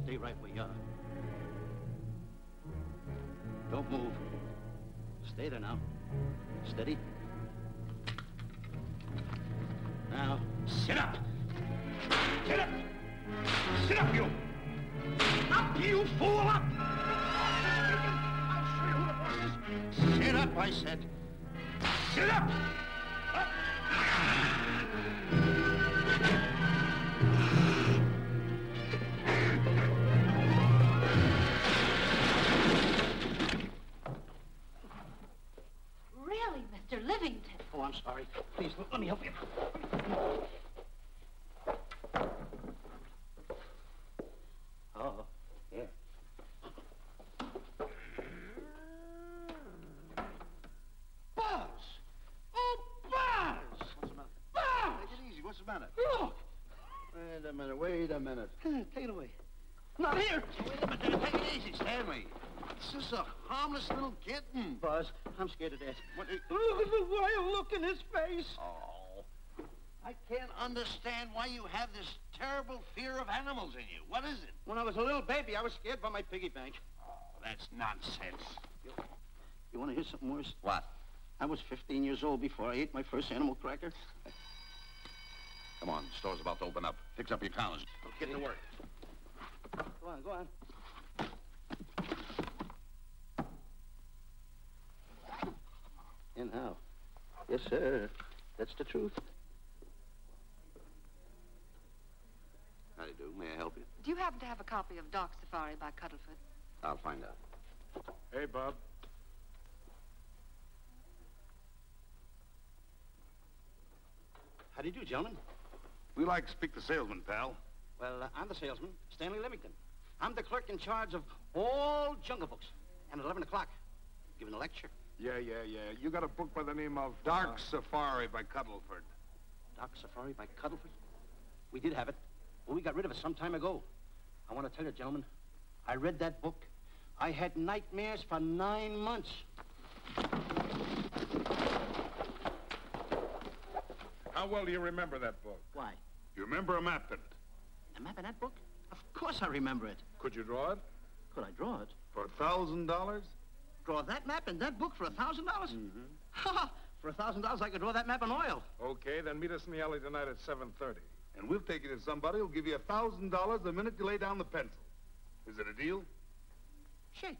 Stay right where you are. Don't move. Stay there now. Steady. Now, sit up! Sit up! Sit up, you! Up, you fool, up! I'll show you who the boss is. Sit up, I said. Sit up! Up! Really, Mr. Livington? Oh, I'm sorry. Please, let me help you. Oh, yeah. Buzz! Oh, Buzz! What's the matter? Buzz! Take it easy. What's the matter? Look! Wait a minute. Take it away. Not here! Wait a minute. Take it easy, Stanley. It's just a harmless little kitten. Buzz, I'm scared to death. What? Look at the wild look in his face. Oh, I can't understand why you have this terrible fear of animals in you. What is it? When I was a little baby, I was scared by my piggy bank. Oh, that's nonsense. You want to hear something worse? What? I was 15 years old before I ate my first animal cracker. Come on, the store's about to open up. Fix up your counters. Get to work. Go on, go on. And how? Yes, sir. That's the truth. How do you do? May I help you? Do you happen to have a copy of Doc Safari by Cuddlefoot? I'll find out. Hey, Bob. How do you do, gentlemen? We like to speak to salesman, pal. Well, I'm the salesman, Stanley Livington. I'm the clerk in charge of all Jungle Books. And at 11 o'clock, giving a lecture. Yeah. You got a book by the name of Dark Safari by Cuddleford. Doc Safari by Cuddleford? We did have it, but we got rid of it some time ago. I want to tell you, gentlemen, I read that book. I had nightmares for 9 months. How well do you remember that book? Why? You remember a map in it? A map in that book? Of course I remember it. Could you draw it? Could I draw it? For $1,000? Draw that map in that book for $1,000? Mm-hmm. Ha! For $1,000, I could draw that map in oil. Okay, then meet us in the alley tonight at 7:30. And we'll take you to somebody who'll give you $1,000 the minute you lay down the pencil. Is it a deal? Shake.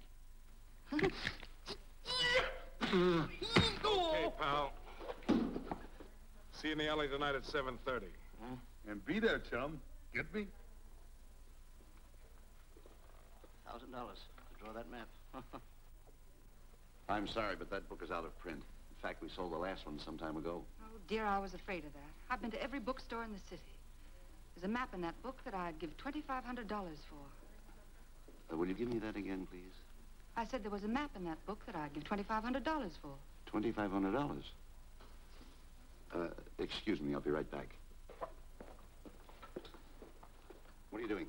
Okay, pal. See you in the alley tonight at 7:30. Huh? And be there, chum. Get me? $1,000 to draw that map. I'm sorry, but that book is out of print. In fact, we sold the last one some time ago. Oh, dear, I was afraid of that. I've been to every bookstore in the city. There's a map in that book that I'd give $2,500 for. Will you give me that again, please? I said there was a map in that book that I'd give $2,500 for. $2,500. Excuse me, I'll be right back. What are you doing?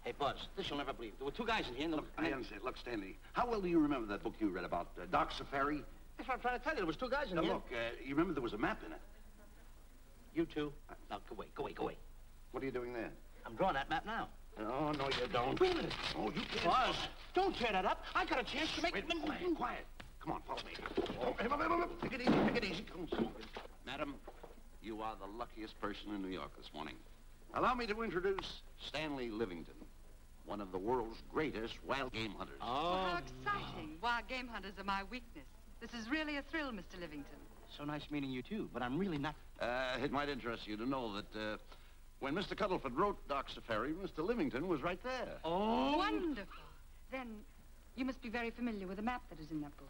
Hey, Buzz, this you'll never believe. There were two guys in here. And Look, I understand. Look, Stanley, how well do you remember that book you read about Doc Safari? That's what I'm trying to tell you. There was two guys in Now, here. look, you remember there was a map in it. You two. Now, go away. What are you doing there? I'm drawing that map now. Oh, no, you don't. Wait a minute. Oh, you can't. Buzz, don't tear that up. I got a chance to make... Wait, quiet. Come on, follow me. Oh, Take it easy. Come on. Madam, you are the luckiest person in New York this morning. Allow me to introduce Stanley Livington, one of the world's greatest wild game hunters. Well, how exciting. Wild game hunters are my weakness. This is really a thrill, Mr. Livington. So nice meeting you, too, but I'm really not... It might interest you to know that when Mr. Cuddleford wrote Doxiferi, Mr. Livington was right there. Oh! Wonderful. Then you must be very familiar with the map that is in that book.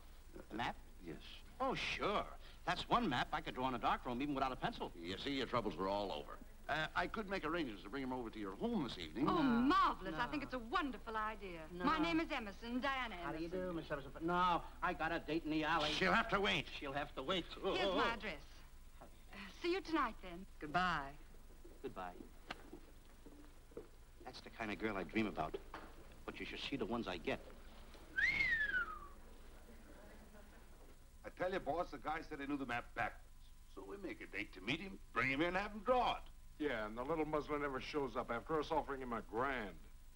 The map? Yes. Oh, sure. That's one map I could draw in a darkroom even without a pencil. You see, your troubles were all over. I could make arrangements to bring him over to your home this evening. Oh, marvelous. No. I think it's a wonderful idea. No. My name is Emerson, Diana Emerson. How do you do, Miss Emerson? But no, I got a date in the alley. She'll have to wait. She'll have to wait. Here's my address. See you tonight, then. Goodbye. Goodbye. That's the kind of girl I dream about. But you should see the ones I get. I tell you, boss, the guy said he knew the map backwards. So we make a date to meet him, bring him in, and have him draw it. Yeah, and the little muzzler never shows up after us offering him $1,000.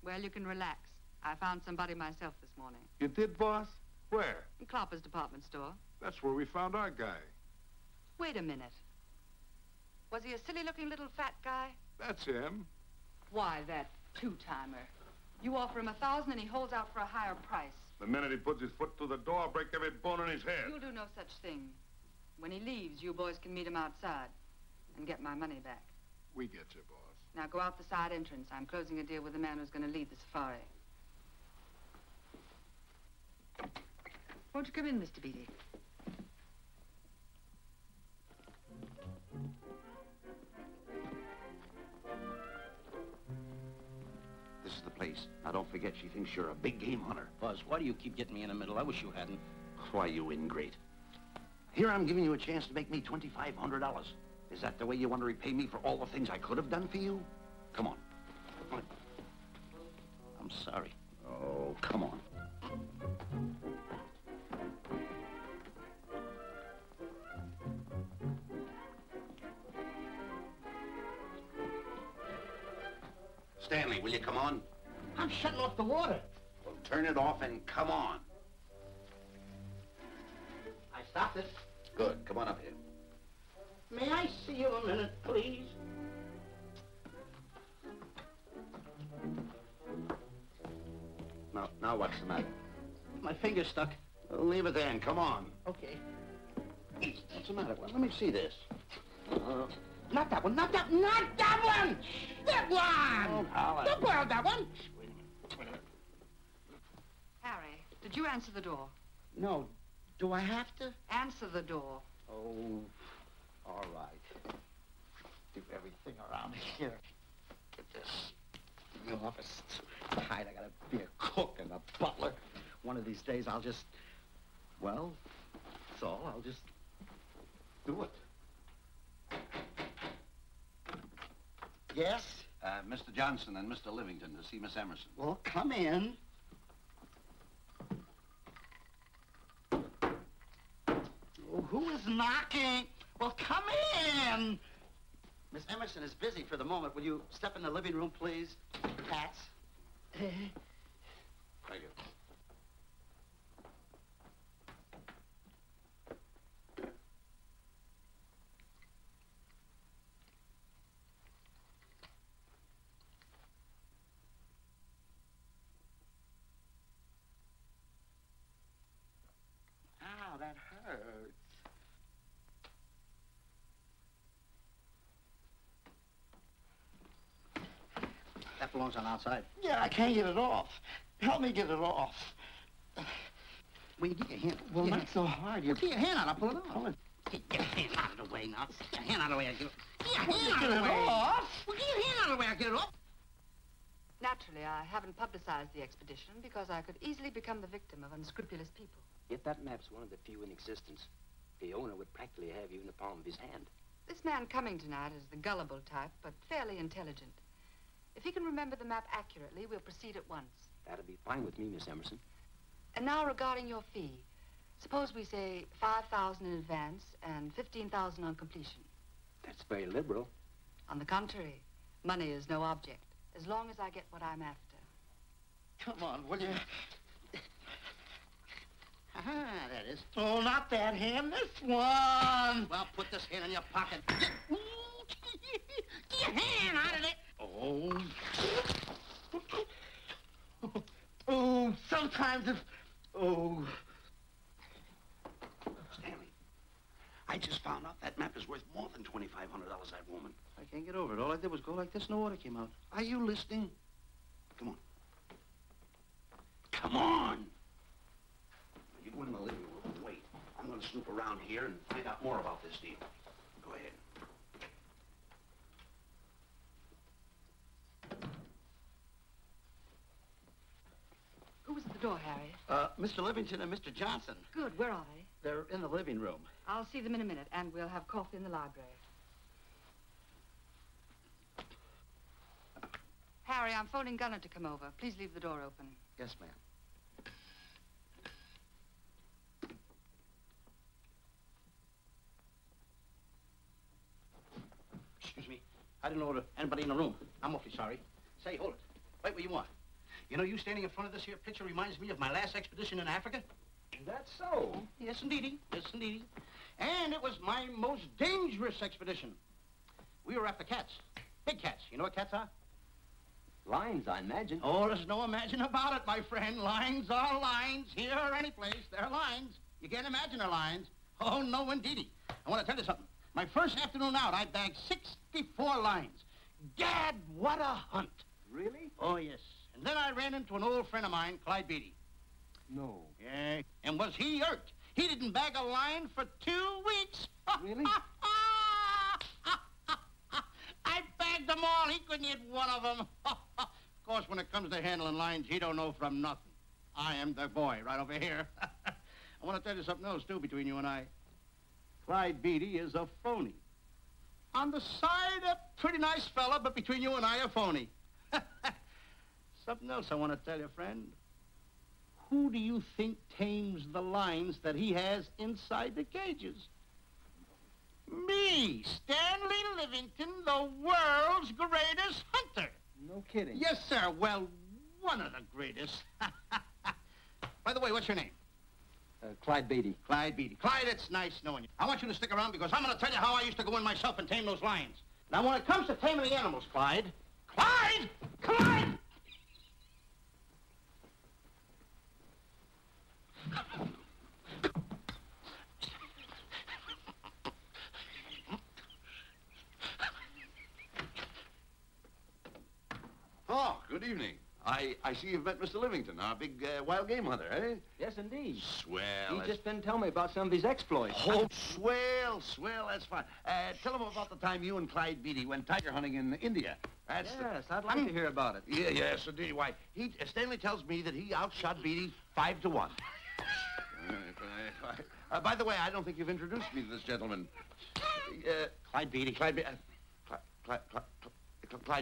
Well, you can relax. I found somebody myself this morning. You did, boss? Where? In Clopper's department store. That's where we found our guy. Wait a minute. Was he a silly-looking little fat guy? That's him. Why, that two-timer. You offer him $1,000 and he holds out for a higher price. The minute he puts his foot through the door, I'll break every bone in his head. You'll do no such thing. When he leaves, you boys can meet him outside and get my money back. We get you, boss. Now go out the side entrance. I'm closing a deal with the man who's going to lead the safari. Won't you come in, Mr. Beatty? This is the place. Now, don't forget, she thinks you're a big game hunter. Buzz, why do you keep getting me in the middle? I wish you hadn't. Why, you ingrate. Here I'm giving you a chance to make me $2,500. Is that the way you want to repay me for all the things I could have done for you? Come on. I'm sorry. Oh, come on. Stanley, will you come on? I'm shutting off the water. Well, turn it off and come on. I stopped it. Good. Come on up here. May I see you a minute, please? Now what's the matter? My finger's stuck. Well, leave it then. Come on. Okay. What's the matter? Well, let me see this. Not that one, not that one! That one! Oh, Howard. Don't borrow that one! Wait a minute. Harry, did you answer the door? No. Do I have to? Answer the door. Oh, all right. Do everything around here. Get this. The office tight. I gotta be a cook and a butler. One of these days I'll just, well, that's all. I'll just do it. Yes? Mr. Johnson and Mr. Livington to see Miss Emerson. Well, come in. Oh, who is knocking? Well, come in. Miss Emerson is busy for the moment. Will you step in the living room, please? Hats. Thank you. Ow, that hurts. That belongs on outside. Yeah, I can't get it off. Help me get it off. Will you get your hand? Well, not so hard. You get your hand out. I'll pull it off. Get your hand out of the way now. Get your hand out of the way. Get your hand out of the way. Well, get your hand out of the way. I'll get it off. Naturally, I haven't publicized the expedition because I could easily become the victim of unscrupulous people. Yet that map's one of the few in existence. The owner would practically have you in the palm of his hand. This man coming tonight is the gullible type, but fairly intelligent. If he can remember the map accurately, we'll proceed at once. That'd be fine with me, Miss Emerson. And now regarding your fee. Suppose we say $5,000 in advance and $15,000 on completion. That's very liberal. On the contrary, money is no object, as long as I get what I'm after. Come on, will you? Ah, that is. Oh, not that hand, this one. Well, put this hand in your pocket. Get your hand out of it. Oh. Oh, sometimes if... Oh. Stanley, I just found out that map is worth more than $2,500, that woman. I can't get over it. All I did was go like this and the water came out. Are you listening? Come on. Come on! You go in the living room and wait. I'm going to snoop around here and find out more about this deal. Go ahead. Who was at the door, Harry? Mr. Livingston and Mr. Johnson. Good. Where are they? They're in the living room. I'll see them in a minute, and we'll have coffee in the library. Harry, I'm phoning Gunner to come over. Please leave the door open. Yes, ma'am. Excuse me. I didn't know anybody in the room. I'm awfully sorry. Say, hold it. Wait where you want. You know, you standing in front of this here picture reminds me of my last expedition in Africa. That's so. Yes, indeedy. Yes, indeedy. And it was my most dangerous expedition. We were after cats. Big cats. You know what cats are? Lions, I imagine. Oh, there's no imagine about it, my friend. Lines are lines. Here or any place, they're lines. You can't imagine they're lines. Oh, no, indeedy. I want to tell you something. My first afternoon out, I bagged 64 lines. Gad, what a hunt. Really? Oh, yes. And then I ran into an old friend of mine, Clyde Beatty. No. Yeah, and was he irked? He didn't bag a line for 2 weeks. Really? I bagged them all. He couldn't hit one of them. Of course, when it comes to handling lines, he don't know from nothing. I am the boy right over here. I want to tell you something else, too, between you and I. Clyde Beatty is a phony. On the side, a pretty nice fella, but between you and I, a phony. Something else I want to tell you, friend. Who do you think tames the lines that he has inside the cages? Me, Stanley Livington, the world's greatest hunter. No kidding. Yes, sir. Well, one of the greatest. By the way, what's your name? Clyde Beatty. Clyde Beatty. Clyde, it's nice knowing you. I want you to stick around because I'm going to tell you how I used to go in myself and tame those lions. Now, when it comes to taming the animals, Clyde... Clyde! Clyde! Oh, good evening. I see you've met Mr. Livington, our big wild game hunter, eh? Yes, indeed. Swell. He's just been telling me about some of his exploits. Oh, swell, that's fine. Tell him about the time you and Clyde Beatty went tiger hunting in India. That's Yes, I'd like to hear about it. Yeah, yes, indeed. Why, Stanley tells me that he outshot Beatty 5-1. By the way, I don't think you've introduced me to this gentleman. Clyde Beatty. Clyde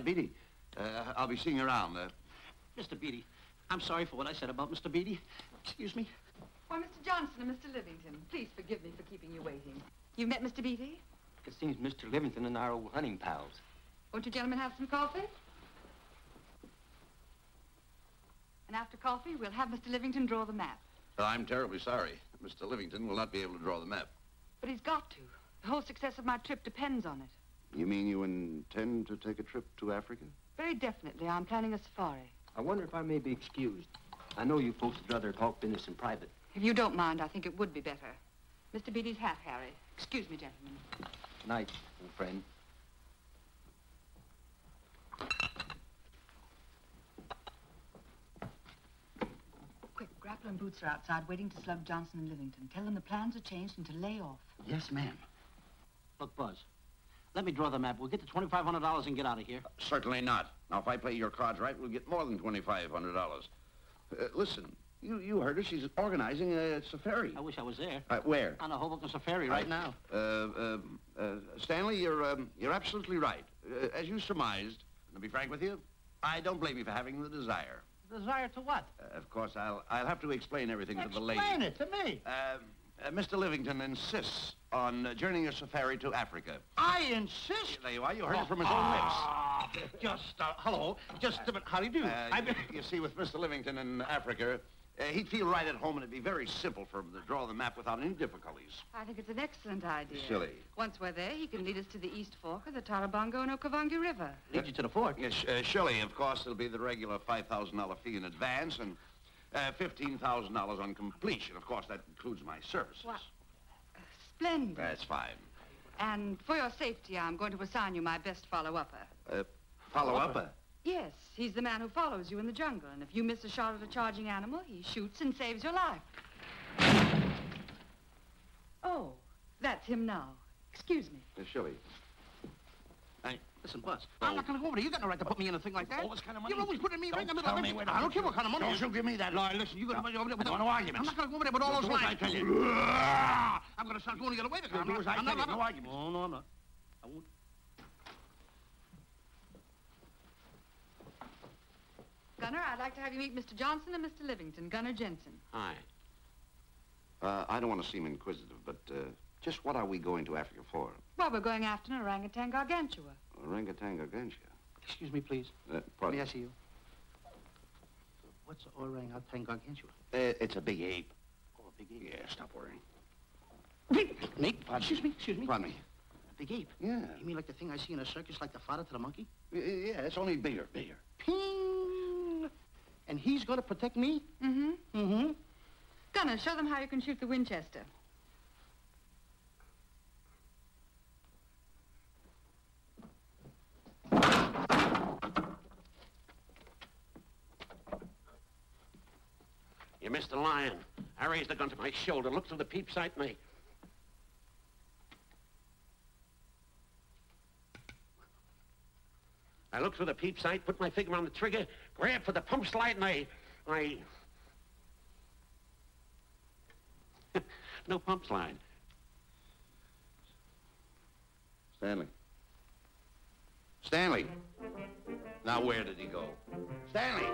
Beatty. I'll be seeing you around. Mr. Beatty, I'm sorry for what I said about Mr. Beatty. Excuse me. Why, Mr. Johnson and Mr. Livington, please forgive me for keeping you waiting. You met Mr. Beatty? It seems Mr. Livington and our old hunting pals. Won't you gentlemen have some coffee? And after coffee, we'll have Mr. Livington draw the map. I'm terribly sorry. Mr. Livington will not be able to draw the map. But he's got to. The whole success of my trip depends on it. You mean you intend to take a trip to Africa? Very definitely. I'm planning a safari. I wonder if I may be excused. I know you folks would rather talk business in private. If you don't mind, I think it would be better. Mr. Beatty's hat, Harry. Excuse me, gentlemen. Good night, old friend. Quick, Grapple and Boots are outside waiting to slug Johnson and Livington. Tell them the plans are changed and to lay off. Yes, ma'am. Look, Buzz, let me draw the map. We'll get the $2,500 and get out of here. Certainly not. Now, if I play your cards right, we'll get more than $2,500. Listen, you heard her. She's organizing a safari. I wish I was there. Where? On a Hoboken safari right now. Stanley, you're absolutely right. As you surmised, to be frank with you, I don't blame you for having the desire. Desire to what? Of course, I'll have to explain everything to the lady. Explain it to me. Mr. Livington insists on journeying a safari to Africa. I insist. There you are. You heard it from his own lips. Hello. Just a minute. How do you do? You see, with Mr. Livington in Africa, He'd feel right at home, and it'd be very simple for him to draw the map without any difficulties. I think it's an excellent idea. Silly. Once we're there, he can lead us to the East Fork of the Tarabongo and Okavango River. Lead you to the fort. Yes, Shirley, of course, it'll be the regular $5,000 fee in advance and $15,000 on completion. Of course, that includes my services. What? Splendid. That's fine. And for your safety, I'm going to assign you my best follow-upper. Follow-upper? Yes, he's the man who follows you in the jungle, and if you miss a shot at a charging animal, he shoots and saves your life. Oh, that's him now. Excuse me. Shirley. Listen, Buzz, I'm not going to go over there. You got no right to put me in a thing like that. Oh, what kind of money? You're always putting me right in the middle Tell of me everything. where I don't care what kind of money. Don't you give me that. No, listen, you got to go over there with no arguments. I'm not going to go over there with all those Do as lines. I tell you. I'm going to start going to get away with it. Do as I tell you. No arguments. No, I'm not. I won't. Gunner, I'd like to have you meet Mr. Johnson and Mr. Livington, Gunner Jensen. Hi. I don't want to seem inquisitive, but just what are we going to Africa for? Well, we're going after an orangutan gargantua. Orangutan gargantua. Excuse me, please. Pardon? May I see you? What's orangutan gargantua? It's a big ape. Oh, a big ape. Yeah, stop worrying. Nate, excuse me. Pardon me. A big ape? Yeah. You mean like the thing I see in a circus, like the fodder to the monkey? Yeah, it's only bigger. Ping! And he's going to protect me? Mm-hmm. Mm-hmm. Gunner, show them how you can shoot the Winchester. You missed the lion. I raised the gun to my shoulder, looked through the peep sight, and I looked through the peep sight, put my finger on the trigger, grabbed for the pump slide, and I... No pump slide. Stanley. Now, where did he go? Stanley!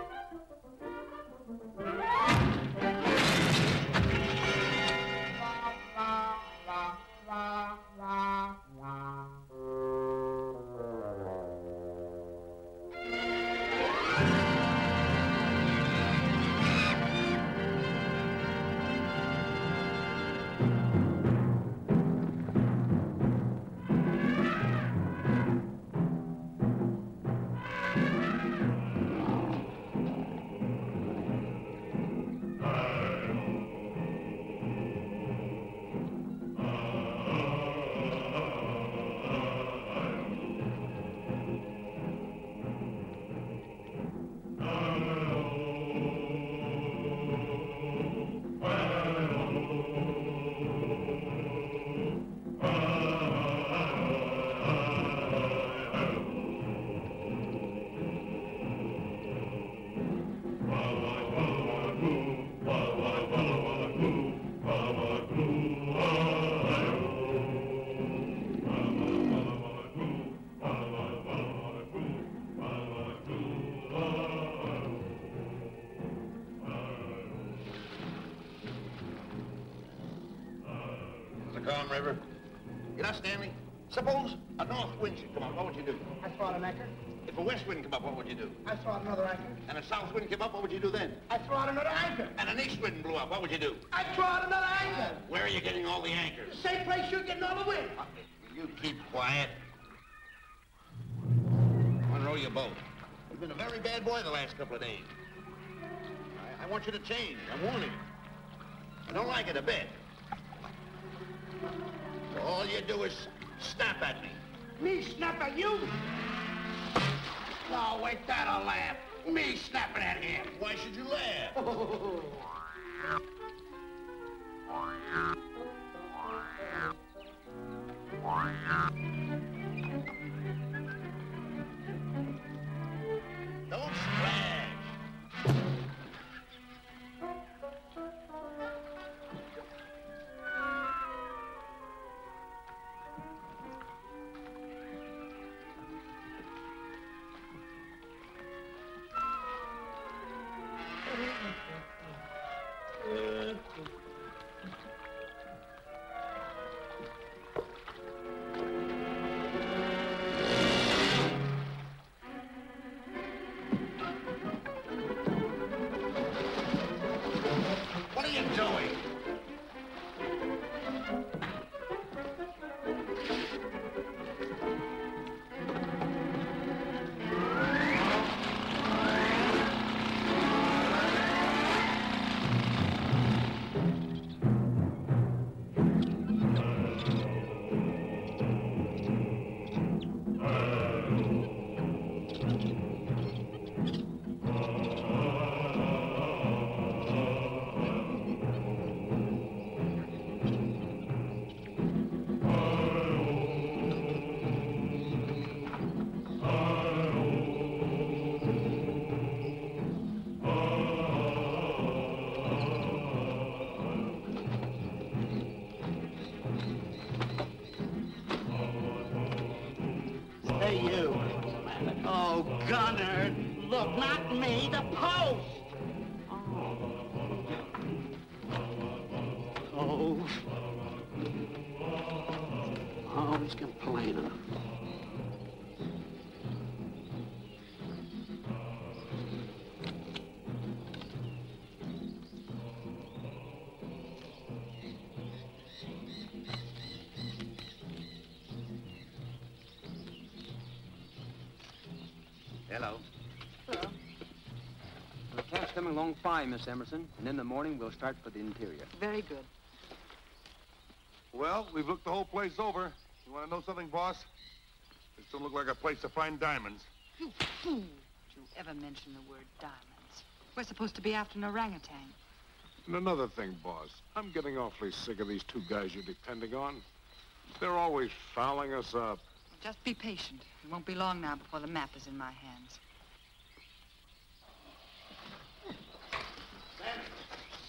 River. You know, Stanley, suppose a north wind should come up, what would you do? I throw out an anchor. If a west wind come up, what would you do? I throw out another anchor. And a south wind came up, what would you do then? I throw out another anchor. And an east wind blew up, what would you do? I throw out another anchor. Where are you getting all the anchors? Same place you're getting all the wind. You keep quiet. Unroll your boat. You've been a very bad boy the last couple of days. I want you to change. I'm warning you. I don't like it a bit. So all you do is snap at me. Me snap at you? No, wait, that'll laugh. Me snapping at him. Why should you laugh? Don't splash. gunner. Look, not me, the post. Oh. Oh, he's complaining. Hello. Hello. The camp's coming along fine, Miss Emerson, and in the morning we'll start for the interior. Very good. Well, we've looked the whole place over. You want to know something, boss? This don't look like a place to find diamonds. You fool. Don't you ever mention the word diamonds. We're supposed to be after an orangutan. And another thing, boss. I'm getting awfully sick of these two guys you're depending on. They're always fouling us up. Just be patient. It won't be long now before the map is in my hands.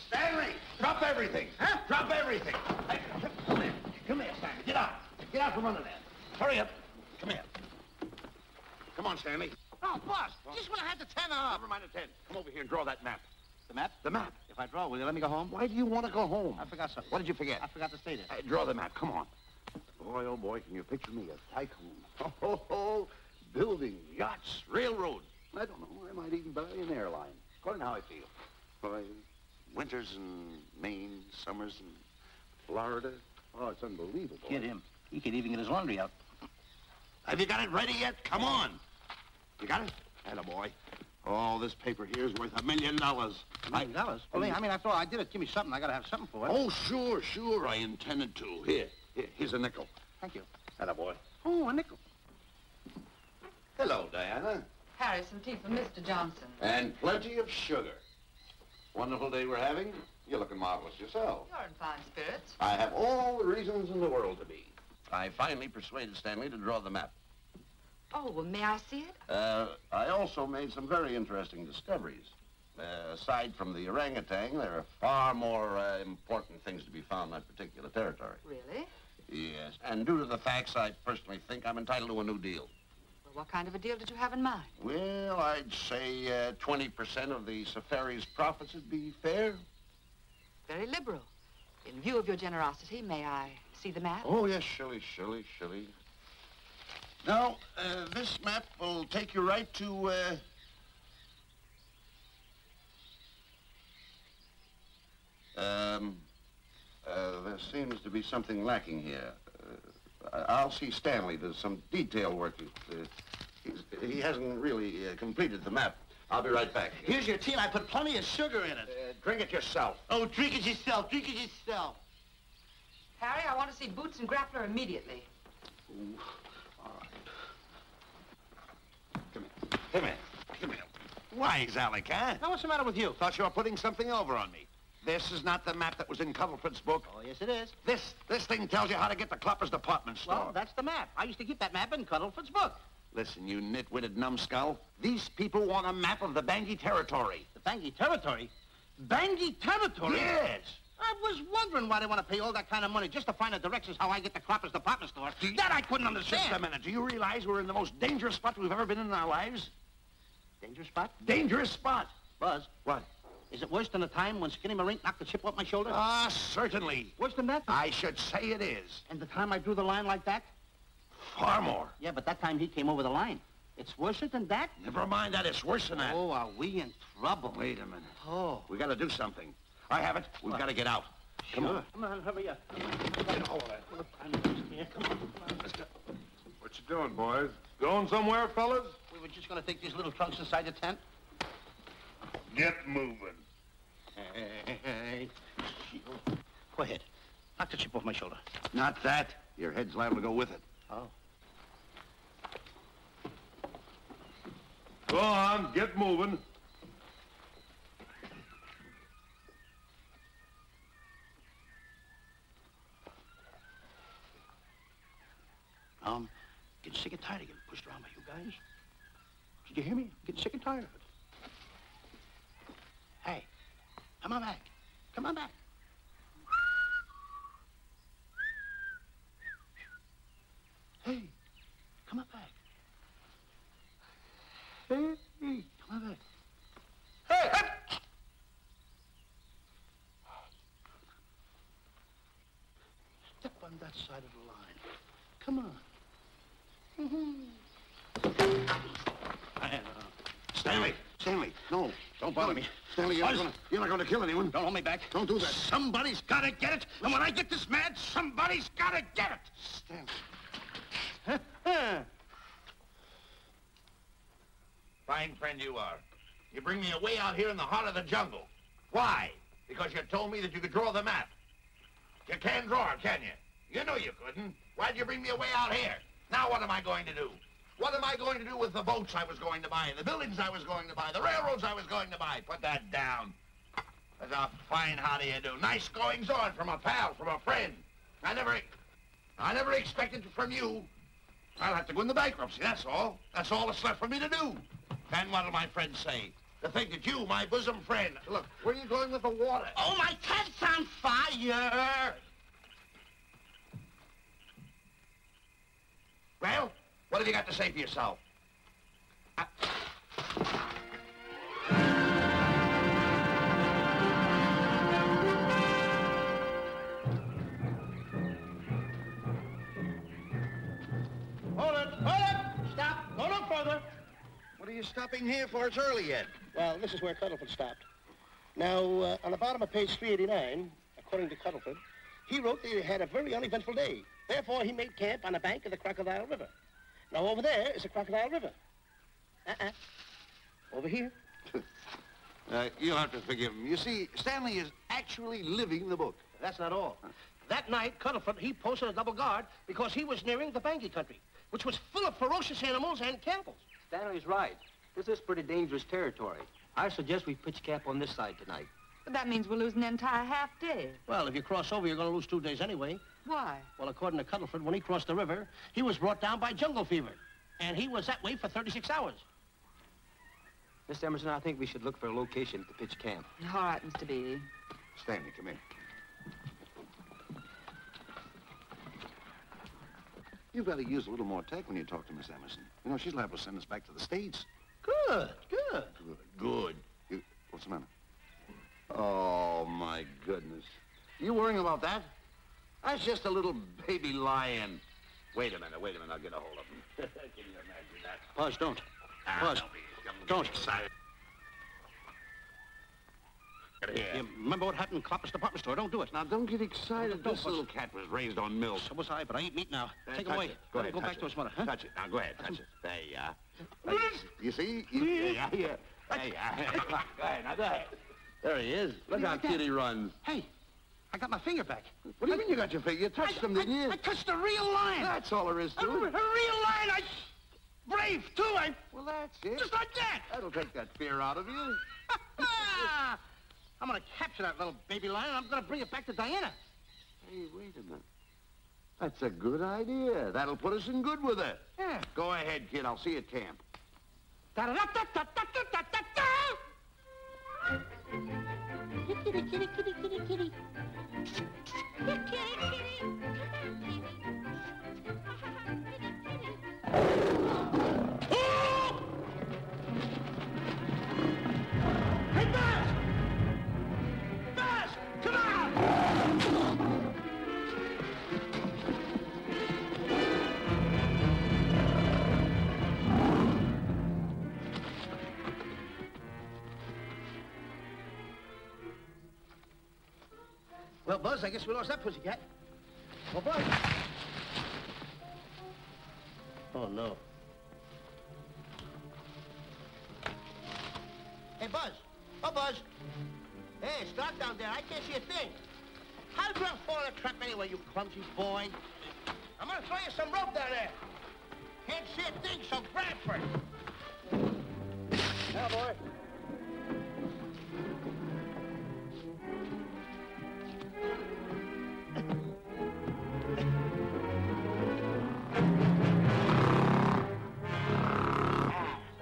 Stanley, drop everything. Huh? Drop everything. Hey, come here. Come here, Stanley. Get out. Get out from under there. Hurry up. Come here. Come on, Stanley. Oh, boss, just when I had the 10 up. Never mind the 10. Come over here and draw that map. The map? The map. If I draw, will you let me go home? Why do you want to go home? I forgot something. What did you forget? I forgot to say this. Hey, draw the map. Come on. Boy, oh boy, can you picture me a tycoon? Oh, building, yachts, railroads. I don't know. I might even buy an airline. According to how I feel. Boy, winters in Maine, summers in Florida. Oh, it's unbelievable. Kid him. He could even get his laundry out. Have you got it ready yet? Come on. You got it? Attaboy. Oh, this paper here is worth $1 million. $1 million? Well, I mean, after all, I did it. Give me something. I gotta have something for it. Oh, sure. I intended to. Here's a nickel. Thank you. Attaboy. Oh, a nickel. Hello, Diana. Harry, some tea for Mr. Johnson. And plenty of sugar. Wonderful day we're having. You're looking marvelous yourself. You're in fine spirits. I have all the reasons in the world to be. I finally persuaded Stanley to draw the map. Oh, well, may I see it? I also made some very interesting discoveries. Aside from the orangutan, there are far more important things to be found in that particular territory. Really? Yes. And due to the facts, I personally think I'm entitled to a new deal. Well, what kind of a deal did you have in mind? Well, I'd say 20% of the safari's profits would be fair. Very liberal. In view of your generosity, may I see the map? Oh, yes, Shirley. Now, this map will take you right to, there seems to be something lacking here. I'll see Stanley. There's some detail work. He hasn't really completed the map. I'll be right back. Here's your tea, and I put plenty of sugar in it. Drink it yourself. Oh, drink it yourself. Drink it yourself. Harry, I want to see Boots and Grappler immediately. Ooh. All right. Come here. Why, Alec, huh? Now, what's the matter with you? Thought you were putting something over on me. This is not the map that was in Cuddlefoot's book. Oh, yes, it is. This thing tells you how to get to Clopper's department store. Well, that's the map. I used to keep that map in Cuddlefoot's book. Listen, you nitwitted numbskull. These people want a map of the Bangui territory. The Bangui territory? Bangui territory? Yes. I was wondering why they want to pay all that kind of money just to find the directions how I get to Clopper's department store. That I couldn't understand. Just a minute. Do you realize we're in the most dangerous spot we've ever been in our lives? Dangerous spot? Dangerous spot. Buzz. What? Is it worse than the time when Skinny Marink knocked the chip off my shoulder? Ah, certainly. Worse than that? I should say it is. And the time I drew the line like that? Far more. Yeah, but that time he came over the line. It's worse than that? Never mind that. It's worse than that. Oh, are we in trouble? Wait a minute. Oh. We got to do something. I have it. We've got to get out. Come on. Come on, hurry up. Come on. Let's go. What you doing, boys? Going somewhere, fellas? We were just going to take these little trunks inside the tent. Get moving. Hey. Go ahead. Knock the chip off my shoulder. Not that. Your head's liable to go with it. Oh. Go on, get moving. Getting sick and tired of getting pushed around by you guys. Did you hear me? Getting sick and tired of it. Hey, come on back. Come on back. Hey, come on back. on that side of the line. Come on. Stanley! Stanley, no. Don't bother me. Stanley, you're not going to kill anyone. Don't hold me back. Don't do that. Somebody's got to get it. And when I get this mad, somebody's got to get it. Stanley. Fine friend you are. You bring me away out here in the heart of the jungle. Why? Because you told me that you could draw the map. You can't draw, can you? You know you couldn't. Why'd you bring me away out here? Now what am I going to do? What am I going to do with the boats I was going to buy, the buildings I was going to buy, the railroads I was going to buy? Put that down. That's a fine how do you do. Nice goings on from a pal, from a friend. I never expected it from you. I'll have to go into bankruptcy, that's all. That's all that's left for me to do. And what'll my friends say? To think that you, my bosom friend... Look, where are you going with the water? Oh, my cat's on fire! Well, what have you got to say for yourself? Hold it! Stop! Go no further! What are you stopping here for? It's early yet. Well, this is where Cuddleford stopped. Now, on the bottom of page 389, according to Cuddleford, he wrote that he had a very uneventful day. Therefore, he made camp on the bank of the Crocodile River. Now, over there is the Crocodile River. Over here. You'll have to forgive him. You see, Stanley is actually living the book. That's not all. That night, Cuddleford, he posted a double guard because he was nearing the Bangi country, which was full of ferocious animals and cannibals. Stanley's right. This is pretty dangerous territory. I suggest we pitch camp on this side tonight. But that means we'll lose an entire half day. Well, if you cross over, you're going to lose 2 days anyway. Why? Well, according to Cuddleford, when he crossed the river, he was brought down by jungle fever. And he was that way for 36 hours. Mr. Emerson, I think we should look for a location to pitch camp. All right, Mr. Beatty. Stanley, come in. You've got to use a little more tact when you talk to Miss Emerson. You know, she's liable to send us back to the States. Good. Good. What's the matter? Oh, my goodness. You worrying about that? That's just a little baby lion. Wait a minute, I'll get a hold of him. Can you imagine that? Buzz, don't. Buzz, don't. Excited. Here. You remember what happened in Copper's department store? Don't do it. Now, don't get excited. Don't, This little cat was raised on milk. So was I, but I eat meat now. Take it touch away. It. Go ahead, Go touch back it. to his mother, huh? Touch it. Now, go ahead, touch it. There you are. You see? There you are. There you are. Go ahead, now go ahead. There he is. Look how cute he runs. Hey, I got my finger back. What do you mean you got your finger? You touched him, didn't you? I touched a real lion. That's all there is A to real it. lion. Brave, too. Well, that's it. Just like that. That'll take that fear out of you. I'm going to capture that little baby lion, and I'm going to bring it back to Diana. Hey, wait a minute. That's a good idea. That'll put us in good with her. Yeah. Go ahead, kid. I'll see you at camp. Da-da-da-da-da-da-da-da-da. Kitty, kitty, kitty, kitty, kitty. Hey, Buzz! Buzz, come on! Well, Buzz, I guess we lost that pussycat. Well, Buzz. Oh, no. Hey, Buzz. Oh, Buzz. Hey, it's dark down there. I can't see a thing. How did you fall in a trap anyway, you clumsy boy? I'm gonna throw you some rope down there. Can't see a thing, so grab for it. Now, boy.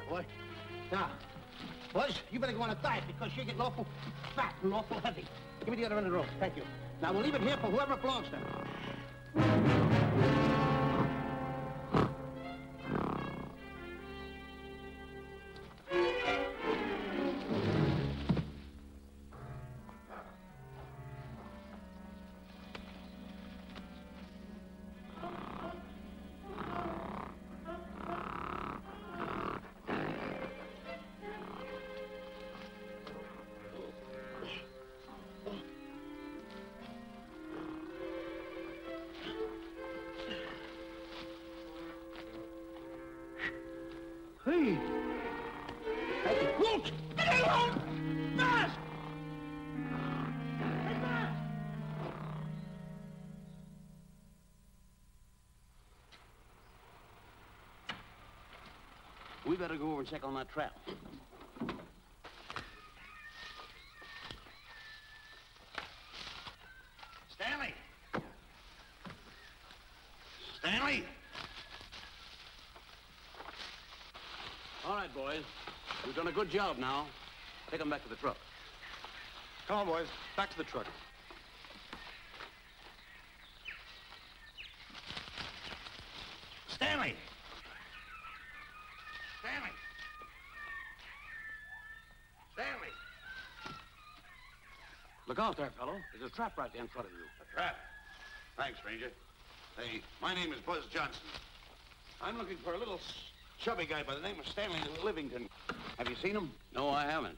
Boy. Now, Buzz, you better go on a diet because you're getting awful fat and awful heavy. Give me the other end of the rope. Thank you. Now, we'll leave it here for whoever it belongs to. Hey! Hey, Walt! Get along! Fast! Hey, fast! We better go over and check on that trap. Stanley! Stanley! All right, boys. We've done a good job now. Take them back to the truck. Come on, boys. Back to the truck. Stanley! Stanley! Stanley! Look out there, fellow. There's a trap right there in front of you. A trap? Thanks, Ranger. Hey, my name is Buzz Johnson. I'm looking for a little chubby guy by the name of Stanley Livington. Have you seen him? No, I haven't.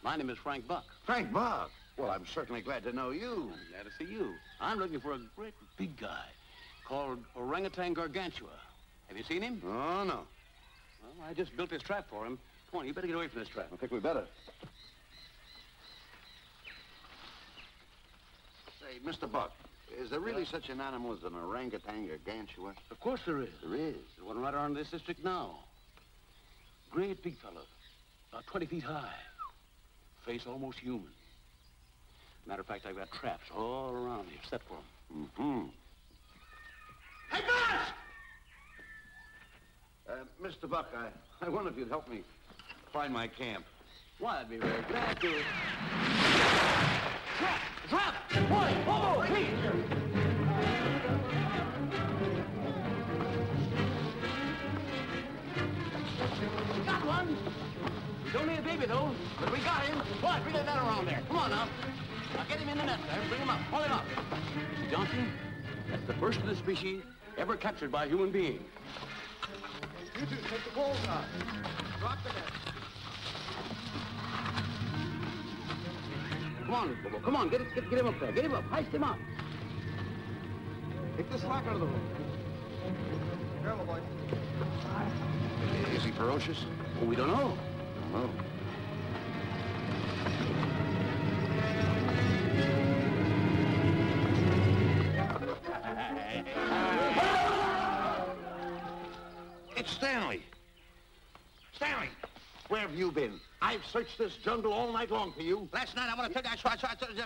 My name is Frank Buck. Frank Buck? Well, I'm certainly glad to know you. I'm glad to see you. I'm looking for a great big guy called Orangutan Gargantua. Have you seen him? Oh, no. Well, I just built this trap for him. Come on, you better get away from this trap. I think we better. Say, Mr. Buck, is there really such an animal as an orangutan gargantua? Of course there is. There is. There's one right around this district now. Great big fellow, about 20 feet high. Face almost human. Matter of fact, I've got traps all around here set for him. Mm-hmm. Hey, Buzz! Mr. Buck, I wonder if you'd help me find my camp. Why, I'd be very glad to. Trap! Trap! Boy! Whoa! Please! We got one! He's only a baby, though, but we got him. Boy, bring that around there. Come on, now. Now, get him in the net there. Bring him up. Hold him up. Mr. Johnson, that's the first of the species ever captured by a human being. You two, take the poles out. Drop the net. Come on, Bobo. Come on. Get him up there. Get him up. Heist him up. Take the slack out of the hook. Careful, boy. Is he ferocious? Well, we don't know. No. It's Stanley. Stanley, where have you been? I've searched this jungle all night long for you. Last night, I want to tell you, I saw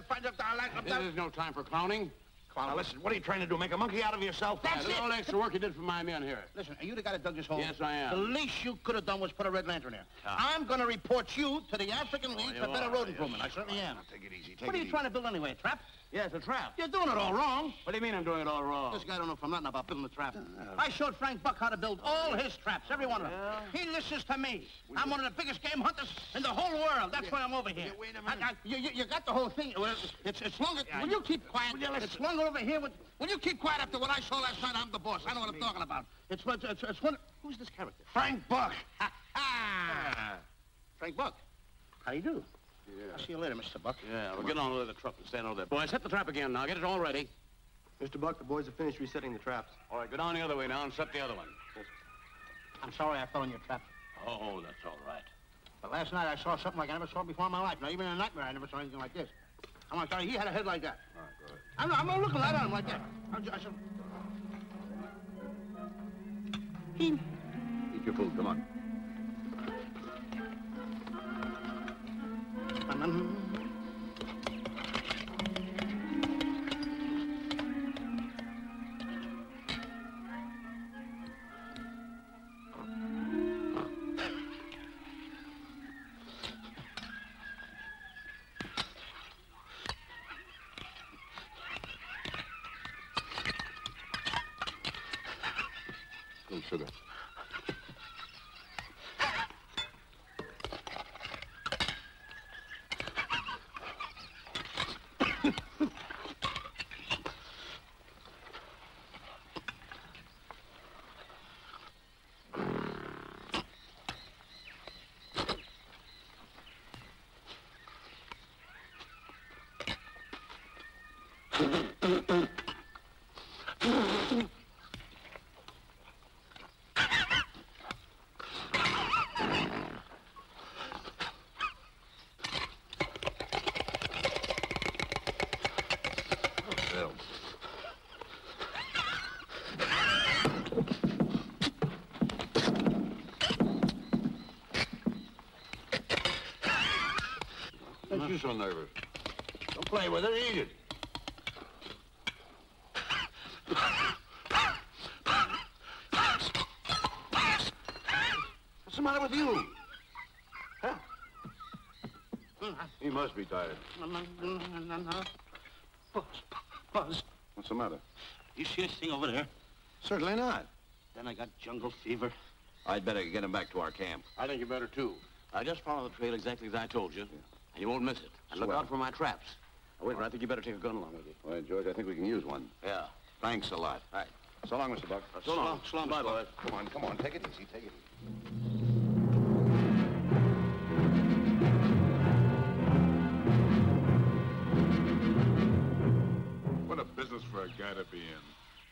friends up there. This is no time for clowning. Come on, now listen, what are you trying to do, make a monkey out of yourself? That's Look at all the extra work you did for my men here. Listen, are you the guy that dug this hole? Yes, I am. The least you could have done was put a red lantern there. I'm going to report you to the African League for better road improvement. I certainly am. Take it easy, What are you trying to build anyway, a trap? Yes, a trap. You're doing it all wrong. What do you mean I'm doing it all wrong? This guy don't know from nothing about building a trap. I showed Frank Buck how to build all his traps, every one of them. He listens to me. I'm one of the biggest game hunters in the whole world. That's why I'm over here. Wait a minute. You got the whole thing. Well, it's longer. Will you keep quiet? It's longer over here. Will you keep quiet after what I saw last night? I'm the boss. I know what I'm talking about. It's one. Who's this character? Frank Buck. Frank Buck. How do you do? Yeah. I'll see you later, Mr. Buck. Yeah, we'll get on with the truck and stand over there. Boys, set the trap again now. Get it all ready. Mr. Buck, the boys have finished resetting the traps. All right, go down the other way now and set the other one. I'm sorry I fell in your trap. Oh, that's all right. But last night I saw something like I never saw before in my life. Now, even in a nightmare, I never saw anything like this. I'm gonna tell you, he had a head like that. All right, go ahead. I'm not looking right at him like that. I said... Eat your food, come on. Some sugar. you so nervous? Don't play with it, eat it. What's the matter with you? Huh? He must be tired. Buzz. What's the matter? You see this thing over there? Certainly not. Then I got jungle fever. I'd better get him back to our camp. I think you better, too. I just follow the trail exactly as I told you, and you won't miss it. And look out for my traps. Now, wait, I think you better take a gun along with you. All right, George, I think we can use one. Yeah. Thanks a lot. All right. So long, Mr. Buck. So long. So long, Bye, Mr. Buck. boys. Come on. Take it easy. Take it easy. What a business for a guy to be in.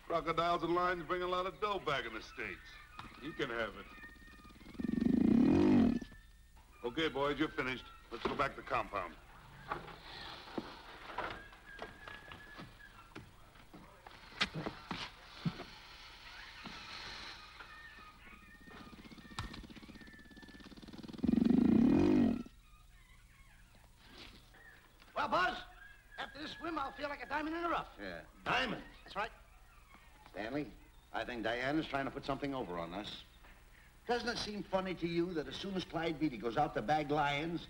Crocodiles and lions bring a lot of dough back in the States. He can have it. Okay, boys, you're finished. Let's go back to the compound. Well, Buzz, after this swim, I'll feel like a diamond in the rough. Yeah. Diamond? That's right. Stanley, I think Diana's trying to put something over on us. Doesn't it seem funny to you that as soon as Clyde Beatty goes out to bag lions,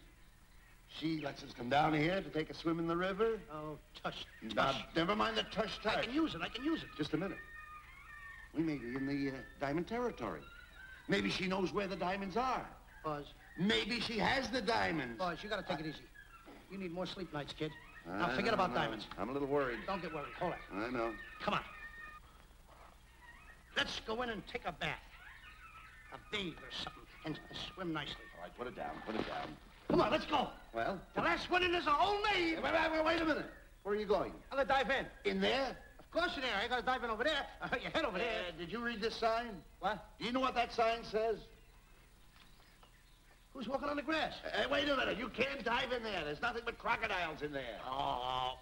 she lets us come down here to take a swim in the river? Oh, tush. Now, never mind the tush. I can use it. Just a minute. We may be in the diamond territory. Maybe she knows where the diamonds are. Buzz. Maybe she has the diamonds. Buzz, you gotta take it easy. You need more sleep nights, kid. Now, forget about diamonds. I'm a little worried. Don't get worried. Hold it. I know. Come on. Let's go in and take a bath. A bathe or something, and swim nicely. All right, put it down. Come on, let's go. Well? The last one in is a whole maid. Wait a minute. Where are you going? I'm gonna dive in. In there? Of course in there. I gotta dive in over there. Your head over there. Did you read this sign? What? Do you know what that sign says? Who's walking on the grass? Wait a minute. You can't dive in there. There's nothing but crocodiles in there. Oh.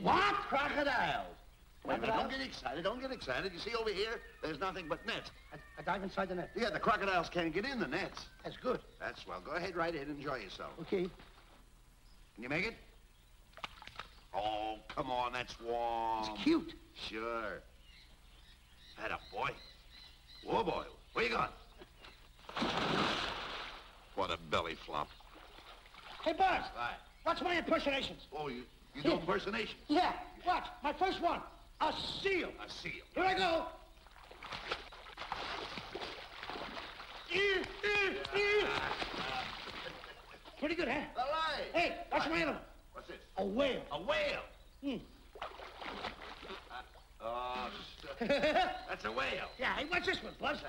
What? Crocodiles. Wait a minute. Crocodiles? Don't get excited. You see over here, there's nothing but nets. I dive inside the net. Yeah, the crocodiles can't get in the nets. That's good. That's swell. Go ahead, right in. Enjoy yourself. Okay. Can you make it? Oh, come on. That's warm. It's cute. Sure. Atta boy. Whoa, boy. Where you going? What a belly flop. Hey, Buzz. Right. Watch my impersonations. Oh, you do impersonations? Yeah. Watch. My first one. A seal. A seal. Here I go. Pretty good, huh? All right. Hey, watch my animal. What's this? A whale. A whale. Hmm. Oh, that's a whale. Yeah, hey, watch this one, Buzz.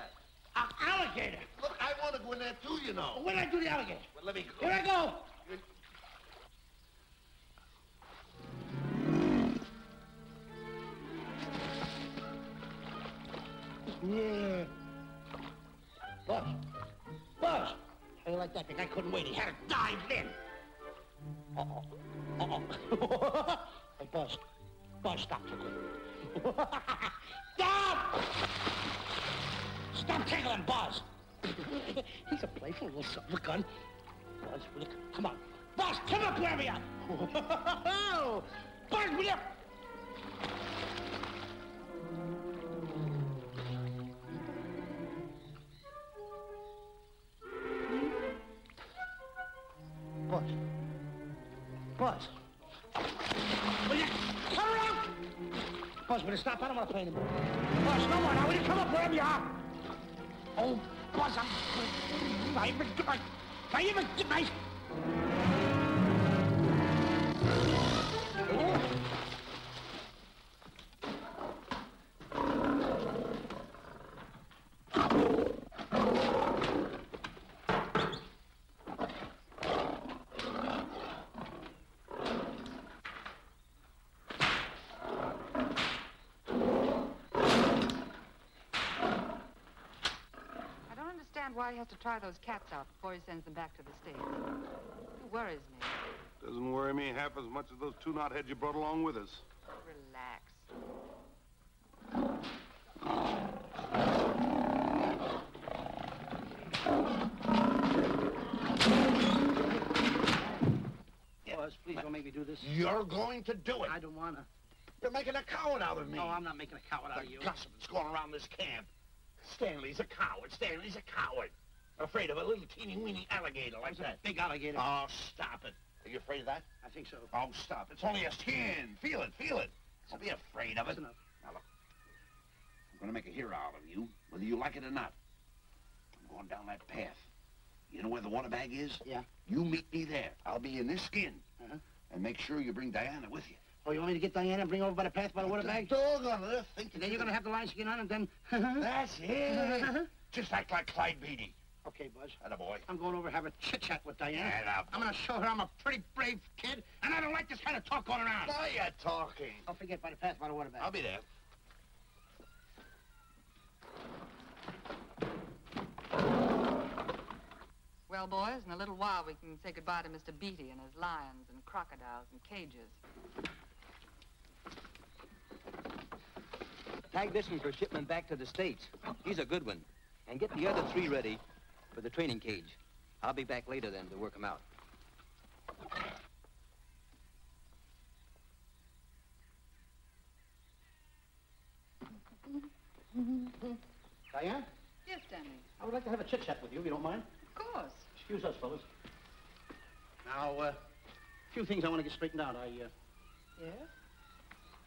An alligator. Look, I want to go in there too, you know. When did I do the alligator? Well, let me go. Here I go. Yeah. Buzz. Buzz. How do you like that? The guy couldn't wait. He had to dive in. Uh-oh. Uh-oh. Hey, Buzz. Buzz, stop tickling. Stop! Stop tickling, Buzz. He's a playful little son of a gun. Buzz, will you... Come on. Buzz, come up where we are. Buzz, will you... Buzz. Buzz. Will you come around? Buzz, will you stop? I don't want to play anymore. Buzz, no more now. Will you come up wherever you are? Oh, Buzz, I even get my... Why he has to try those cats out before he sends them back to the States. It worries me. Doesn't worry me half as much as those two knotheads you brought along with us. Relax. Buzz, please do this? You're going to do it. I don't want to. You're making a coward out of me. No, I'm not making a coward out of you. The gossip that's going around this camp. Stanley's a coward. Stanley's a coward. Afraid of a little teeny-weeny alligator like that. Big alligator. Oh, stop it. Are you afraid of that? I think so. Oh, stop. It's only a skin. Feel it, feel it. Don't be afraid of it. That's enough. Now, look. I'm going to make a hero out of you, whether you like it or not. I'm going down that path. You know where the water bag is? Yeah. You meet me there. I'll be in this skin. And make sure you bring Diana with you. Oh, you want me to get Diana and bring her over by the path by the water bag? Doggone it. Think And then you're going to have the line skin on and then... That's it. Just act like Clyde Beatty. Okay, Buzz. Attaboy. I'm going over to have a chit-chat with Diana. Attaboy. I'm going to show her I'm a pretty brave kid, and I don't like this kind of talk going around. Why you talking? Don't forget by the path by the water bag. I'll be there. Well, boys, in a little while we can say goodbye to Mr. Beatty and his lions and crocodiles and cages. Tag this one for shipment back to the States. He's a good one. And get the other 3 ready for the training cage. I'll be back later then to work them out. Diana, Yes, Stanley. I would like to have a chit-chat with you, if you don't mind. Of course. Excuse us, fellas. Now, a few things I want to get straightened out. Yes?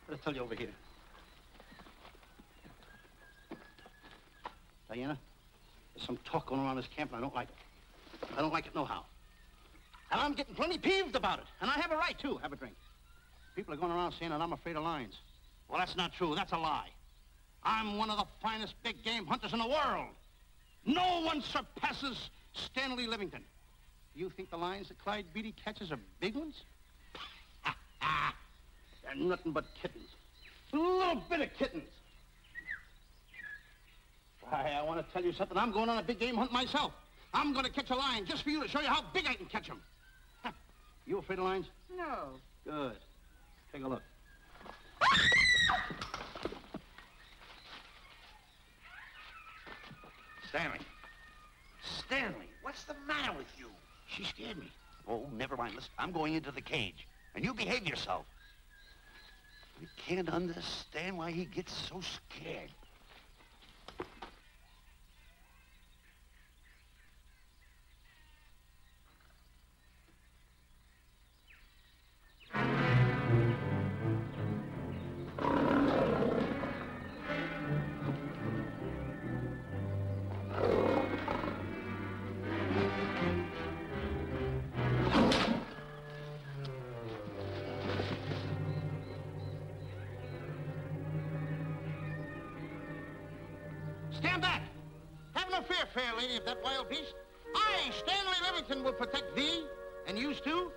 I'll tell you over here. Diana, there's some talk going around this camp, and I don't like it. I don't like it nohow. And I'm getting plenty peeved about it. And I have a right, too. Have a drink. People are going around saying that I'm afraid of lions. Well, that's not true. That's a lie. I'm one of the finest big game hunters in the world. No one surpasses Stanley Livington. You think the lions that Clyde Beatty catches are big ones? They're nothing but kittens. A little bit of kittens. Why, I want to tell you something. I'm going on a big game hunt myself. I'm going to catch a lion just for you to show you how big I can catch him. You afraid of lions? No. Good. Take a look. Stanley. Stanley, what's the matter with you? She scared me. Oh, never mind. Listen, I'm going into the cage. And you behave yourself. I can't understand why he gets so scared. Stand back! Have no fear, fair lady of that wild beast. I, Stanley Livington, will protect thee, and yous too.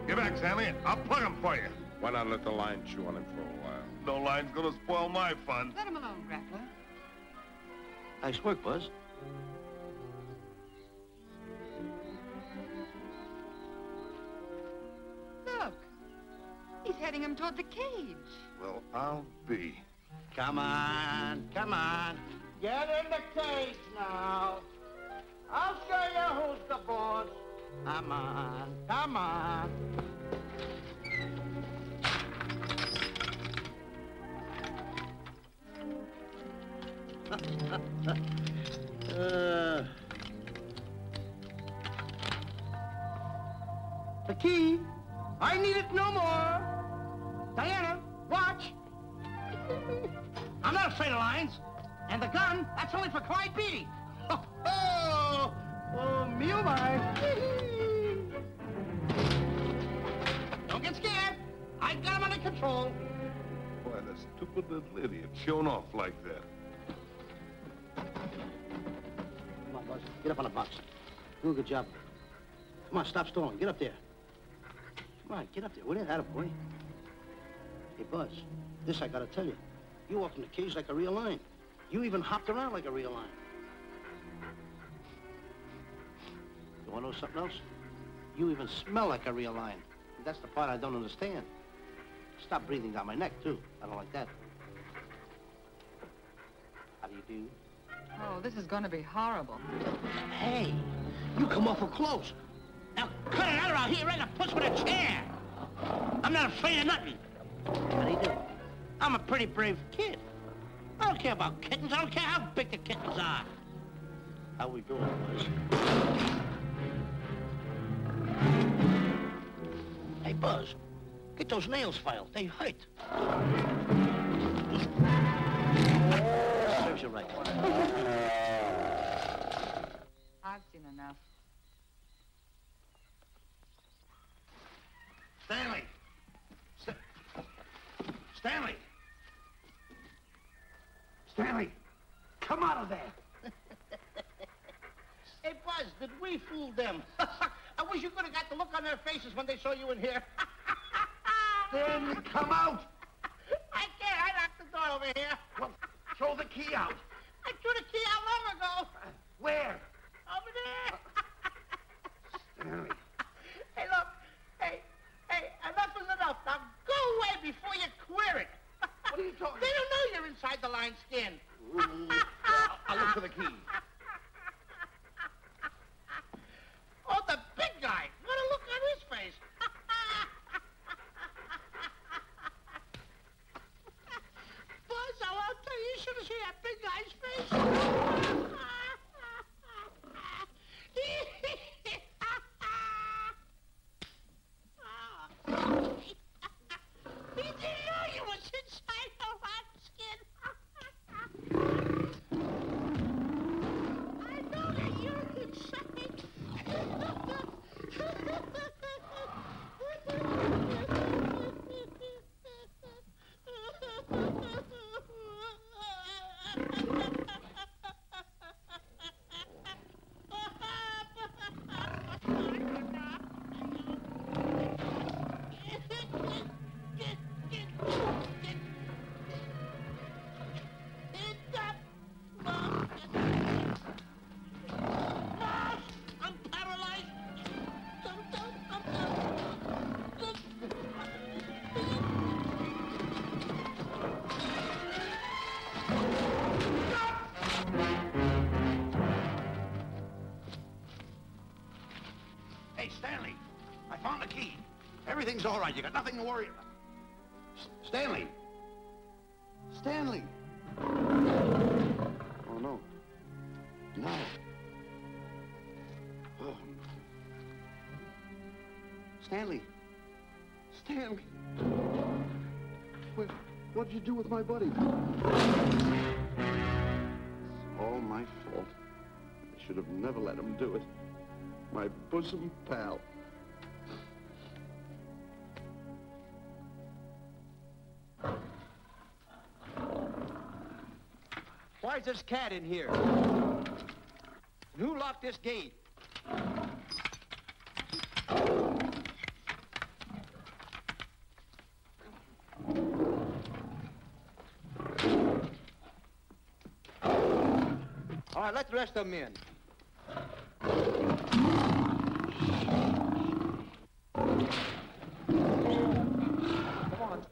Get back, Stanley. I'll plug him for you. Why not let the lion chew on him for a while? No line's gonna spoil my fun. Let him alone, Grappler. Nice work, Buzz. Look. He's heading him toward the cage. Well, I'll be. Come on, come on. Get in the cage now. I'll show you who's the boss. Come on, come on. The key. I need it no more. Diana, watch. I'm not afraid of lions. And the gun, that's only for Clyde Beatty. Oh, me oh my. Don't get scared. I got him under control. Boy, that stupid little idiot showing off like that. Come on, Buzz. Get up on the box. Do a good job. Come on, stop stalling. Get up there. Come on, get up there. Will you? Attaboy. Hey, Buzz, this I gotta tell you. You walked in the cage like a real lion. You even hopped around like a real lion. You wanna know something else? You even smell like a real lion. That's the part I don't understand. Stop breathing down my neck, too. I don't like that. How do you do? Oh, this is going to be horrible. Hey, You come awful close. Now, cut it out or I'll hit you right in the puss with a chair. I'm not afraid of nothing. How do you do? I'm a pretty brave kid. I don't care about kittens. I don't care how big the kittens are. How we doing, boys? Hey, Buzz, get those nails filed. They hurt. Serves you right. I've seen enough. Stanley! Stanley! Stanley! Come out of there! Hey, Buzz, did we fool them? I wish you could have got the look on their faces when they saw you in here. Stanley, come out! I can't. I locked the door over here. Well, throw the key out. I threw the key out long ago. Where? Over there. Stanley. Hey, look. Hey, enough is enough. Now go away before you queer it. What are you talking They don't know you're inside the lion's skin. I'll look for the key. Oh, the big guy. What a look on his face. Buzz, I want to tell you, you should have seen that big guy's face. He didn't know you was inside the lion's skin. I know that you're inside. I'm paralyzed. Hey, Stanley, I found the key. Everything's all right. You got nothing to worry about. Stanley! Stanley! Oh, no. No. Oh. Stanley! Stanley! What'd you do with my buddy? It's all my fault. I should have never let him do it. My bosom pal. Why is this cat in here? Who locked this gate? All right, let the rest of them in. Come on.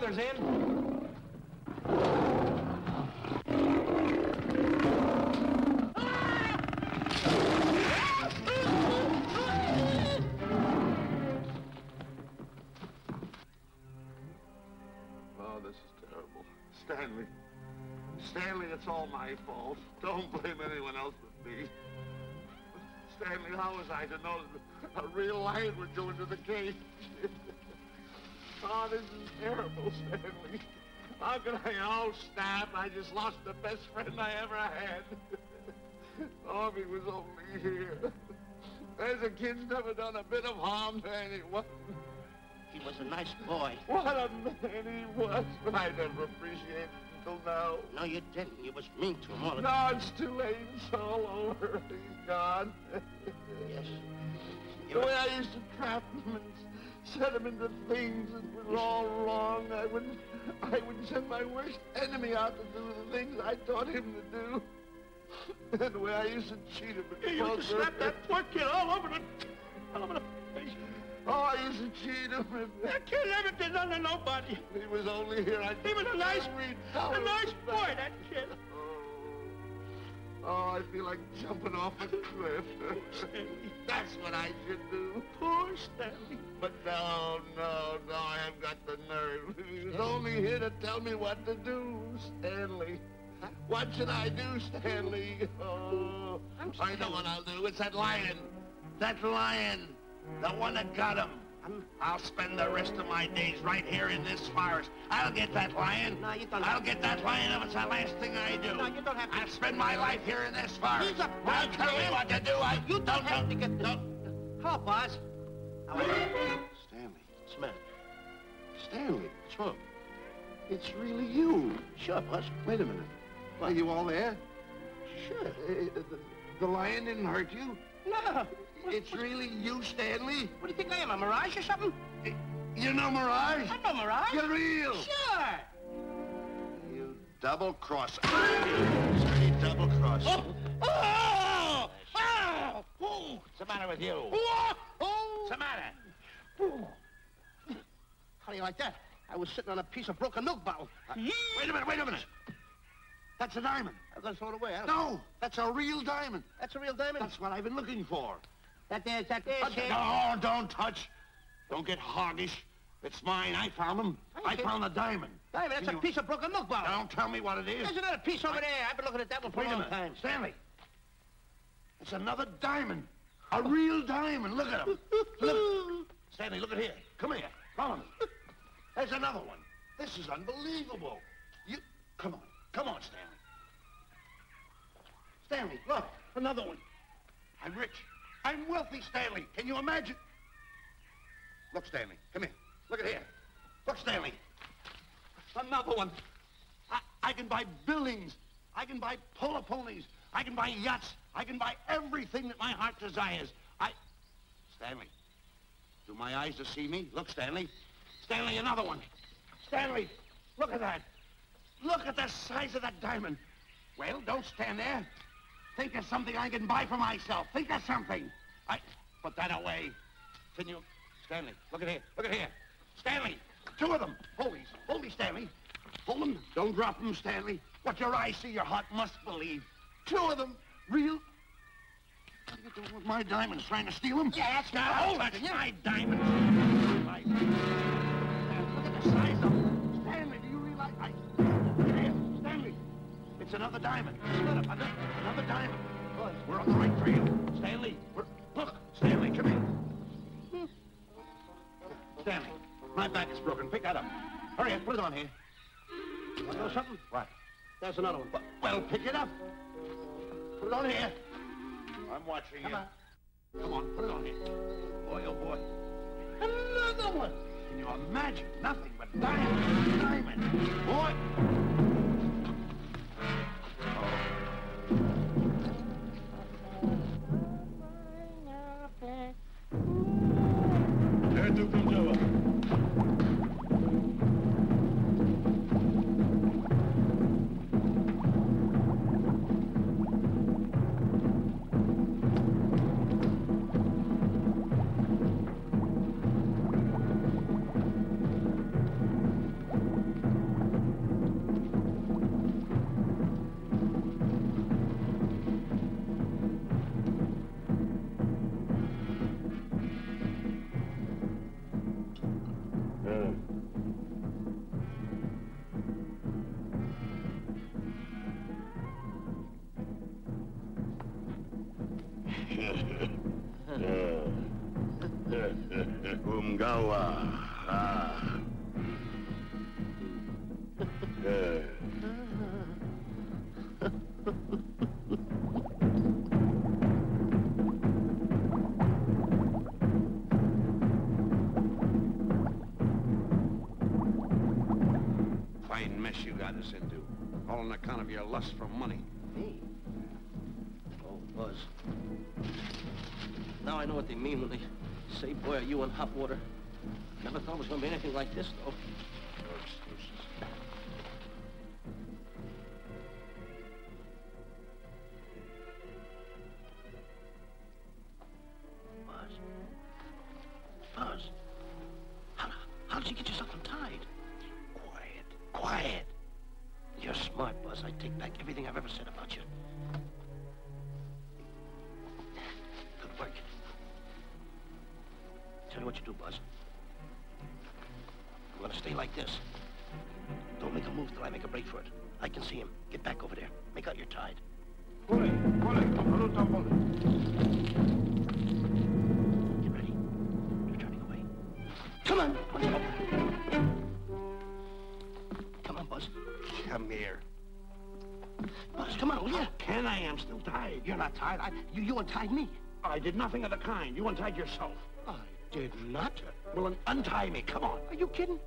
jungler's in. Oh, this is terrible. Stanley. Stanley, it's all my fault. Don't blame anyone else but me. Stanley, how was I to know that a real lion would go into the cage? Oh, this is terrible, Stanley. How could I? Oh, snap. I just lost the best friend I ever had. Oh, if he was only here. There's a kid's never done a bit of harm to anyone. He was a nice boy. What a man he was. But I never appreciated it until now. No, you didn't. You was mean to him all the No, it's too late. It's all over. He's gone. Yes. The way I used to trap him and set him into things that were all wrong, I would send my worst enemy out to do the things I taught him to do. And the way I used to cheat him. You used to slap that poor kid all over the face. Oh, I used to cheat him. That kid never did nothing to nobody. He was only here. He was a nice boy, that kid. Oh, I feel like jumping off a cliff. That's what I should do. Poor Stanley. But no, I haven't got the nerve. He was only here to tell me what to do, Stanley. What should I do, Stanley? Oh, I know what I'll do. It's that lion. That lion. The one that got him. I'll spend the rest of my days right here in this forest. I'll get that lion. No, you don't I'll get that lion if it's the last thing I do. No, you don't have to. I'll spend my life here in this forest. He's a Now tell me what to do. You don't have to get... Hello, boss. How are you? Stanley. What's the matter? Stanley. What's wrong? It's really you. Sure, boss. Wait a minute. Are you all there? Sure. The lion didn't hurt you? No. It's really you, Stanley? What do you think I am, a mirage or something? You know Mirage? I'm no mirage. You're real. Sure. You double-cross. Straight double-cross. Oh! Oh! Oh! What's the matter with you? Oh! What's the matter? How do you like that? I was sitting on a piece of broken milk bottle. Wait a minute. That's a diamond. I'm gonna throw it away. No, that's a real diamond. That's a real diamond? That's what I've been looking for. That there, kid. No, don't touch. Don't get hoggish. It's mine. I found them. I found the diamond. Diamond, that's a piece of broken milk bottle. Don't tell me what it is. There's another piece over there. I've been looking at that one for a long time. Stanley. It's another diamond. A real diamond. Look at him. Look. Stanley, look at here. Come here. Follow me. There's another one. This is unbelievable. Come on, Stanley. Stanley, look. Another one. I'm rich. I'm wealthy, Stanley. Can you imagine? Look, Stanley. Come here. Look at here. Look, Stanley. Another one. I can buy buildings. I can buy polo ponies. I can buy yachts. I can buy everything that my heart desires. Stanley, do my eyes deceive me? Look, Stanley. Stanley, another one. Stanley, look at that. Look at the size of that diamond. Well, don't stand there. Think of something I can buy for myself. Think of something. Put that away. Can you... Stanley, look at here. Look at here. Stanley, two of them. Hold me, Stanley. Hold them. Don't drop them, Stanley. What your eyes see, your heart must believe. Two of them. Real... What are you doing with my diamonds? Trying to steal them? Yeah, that's Now, right. hold it. It's my diamonds. Look at the size of them. Stanley, do you realize... Look at here. Stanley. It's another diamond. Another diamond. We're on the right trail. Stanley, look. Stanley, come here. Stanley, my back is broken. Pick that up. Hurry up. Put it on here. Want to know something? What? There's another one. Well, pick it up. Put it on here. I'm watching you. Come on, put it on here. Boy, oh boy. Another one. Can you imagine? Nothing but diamond. Boy. Umgawa. Ah. Fine mess you got us into. All on account of your lust for money. Me? Oh, Buzz. Now I know what they mean when they say, boy, are you in hot water. Never thought it was going to be anything like this, though. Buzz. How did you get yourself untied? Quiet. You're smart, Buzz. I take back everything I've ever said about you. Good work. Tell you what you do, Buzz. I'm gonna stay like this. Don't make a move till I make a break for it. I can see him. Get back over there. Make out you're tied. Get ready. You're turning away. Come on. Come on, Buzz. Come here. Buzz, come on, will you? Can I? I'm still tied. You're not tied. You untied me. I did nothing of the kind. You untied yourself. I did not. Well, untie me. Come on. Are you kidding?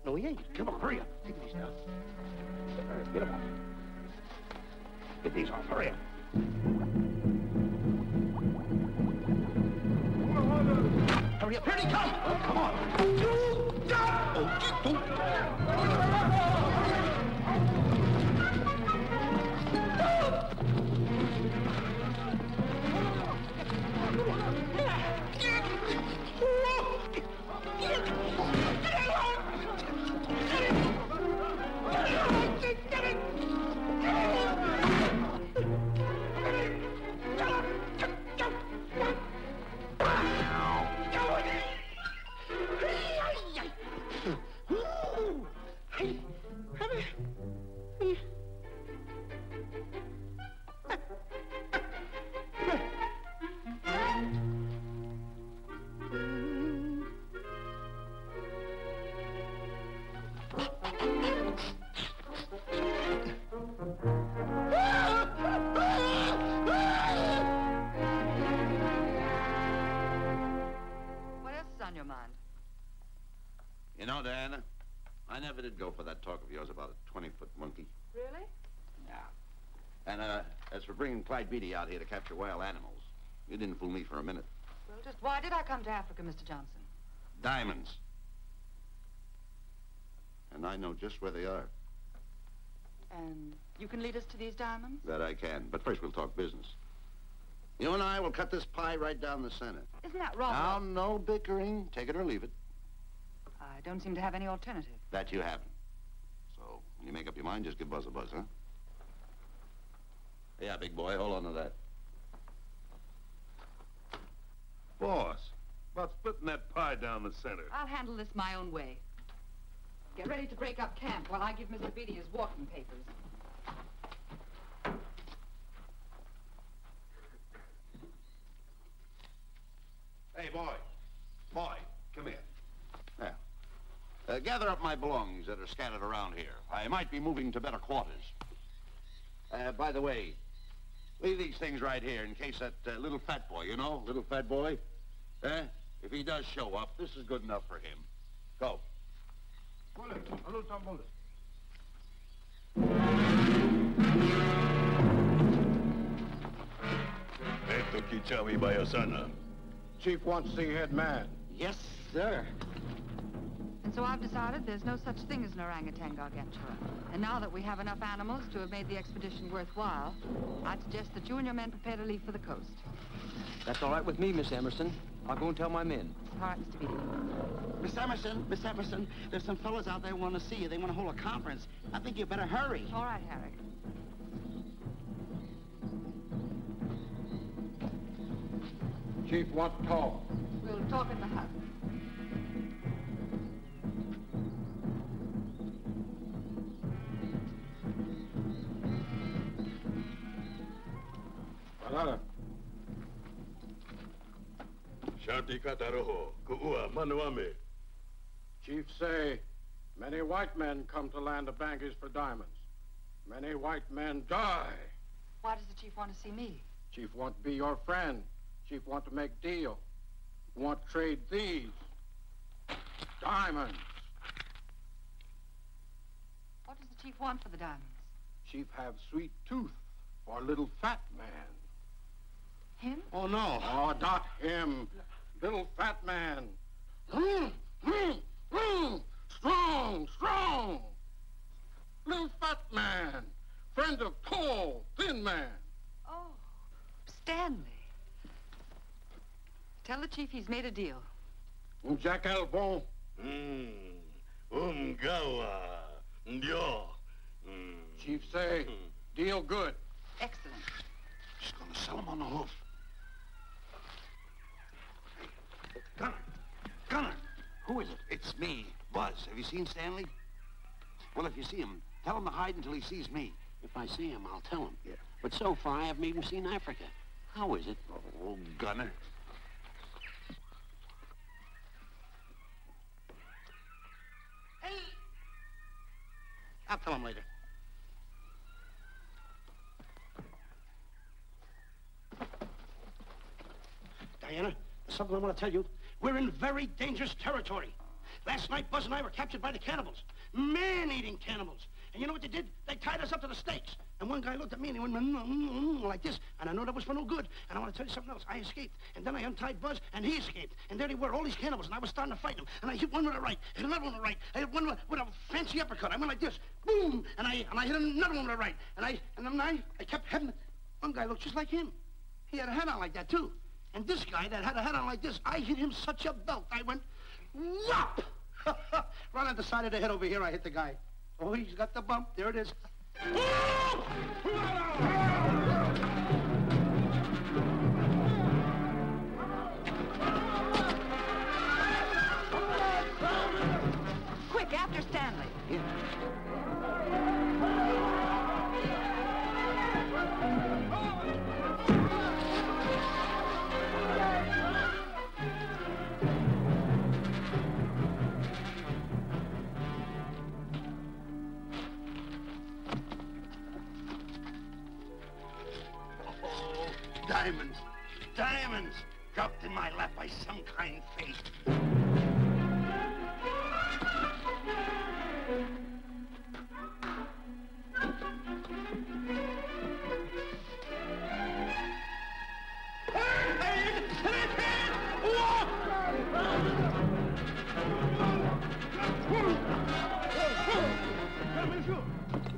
No, he ain't. Come on, hurry up. Take these down. All right, get them off. Get these off. Hurry up. Hurry up. Here he comes. Oh, come on. You know, Diana, I never did go for that talk of yours about a 20-foot monkey. Really? Yeah. And, as for bringing Clyde Beatty out here to capture wild animals, you didn't fool me for a minute. Well, just why did I come to Africa, Mr. Johnson? Diamonds. And I know just where they are. And you can lead us to these diamonds? That I can. But first we'll talk business. You and I will cut this pie right down the center. Isn't that wrong? Now, no bickering. Take it or leave it. I don't seem to have any alternative. That you haven't. So, when you make up your mind, just give Buzz a buzz, huh? Yeah, big boy, hold on to that. Boss, about splitting that pie down the center. I'll handle this my own way. Get ready to break up camp while I give Mr. Beatty his walking papers. Hey, boy. Boy, come here. There. Gather up my belongings that are scattered around here. I might be moving to better quarters. By the way, leave these things right here in case that little fat boy, you know, little fat boy, if he does show up, this is good enough for him. Go. Esto Kichawi Bayosana. Chief wants to see head man. Yes, sir. And so I've decided there's no such thing as an orangutan gargantua. And now that we have enough animals to have made the expedition worthwhile, I'd suggest that you and your men prepare to leave for the coast. That's all right with me, Miss Emerson. I'll go and tell my men. All right, Mr. Beatty. Miss Emerson, there's some fellas out there who want to see you. They want to hold a conference. I think you better hurry. All right, Harry. Chief wants to talk. We'll talk in the hut. Chief say, many white men come to land of Bangers for diamonds. Many white men die. Why does the chief want to see me? Chief want to be your friend. Chief want to make deal. Want to trade these diamonds. What does the chief want for the diamonds? Chief have sweet tooth for little fat man. Him? Oh, no. Oh, not him. Little fat man. Strong, strong. Little fat man. Friend of tall, thin man. Oh, Stanley. Tell the chief he's made a deal. Jack Albon. Gawa. Ndio. Chief say, deal good. Excellent. She's gonna sell him on the hoof. Gunner! Gunner! Who is it? It's me, Buzz. Have you seen Stanley? Well, if you see him, tell him to hide until he sees me. If I see him, I'll tell him. Yeah. But so far, I haven't even seen Africa. How is it? Oh, Gunner. Hey! I'll tell him later. Diana, there's something I want to tell you. We're in very dangerous territory. Last night, Buzz and I were captured by the cannibals. Man-eating cannibals. And you know what they did? They tied us up to the stakes. And one guy looked at me and he went like this. And I know that was for no good. And I want to tell you something else. I escaped. And then I untied Buzz and he escaped. And there they were, all these cannibals. And I was starting to fight them. And I hit one with a right, hit another one with a right. I hit one with a fancy uppercut. I went like this. Boom! And I hit another one with a right. And then I kept having... One guy looked just like him. He had a hat on like that, too. And this guy that had a hat on like this, I hit him such a belt. I went, whop! Right on the side of the head over here, I hit the guy. Oh, he's got the bump. There it is. Quick, after Stanley. Yeah. Diamonds, diamonds, dropped in my lap by some kind fate.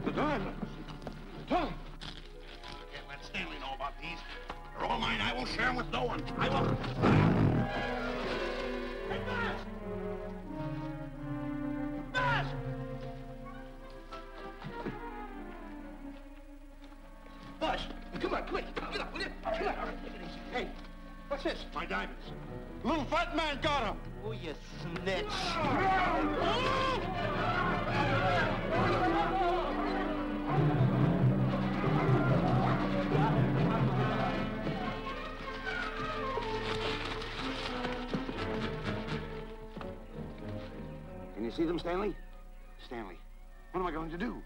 The diamonds. The diamonds. Can't let Stanley know about these. They're all mine. I won't share them with no one. I won't. Hey, Buzz! Buzz! Buzz, come on, quick. Get up, will you? Come on. Hey, what's this? My diamonds. Little fat man got him. Oh, you snitch. Can you see them, Stanley? Stanley, what am I going to do?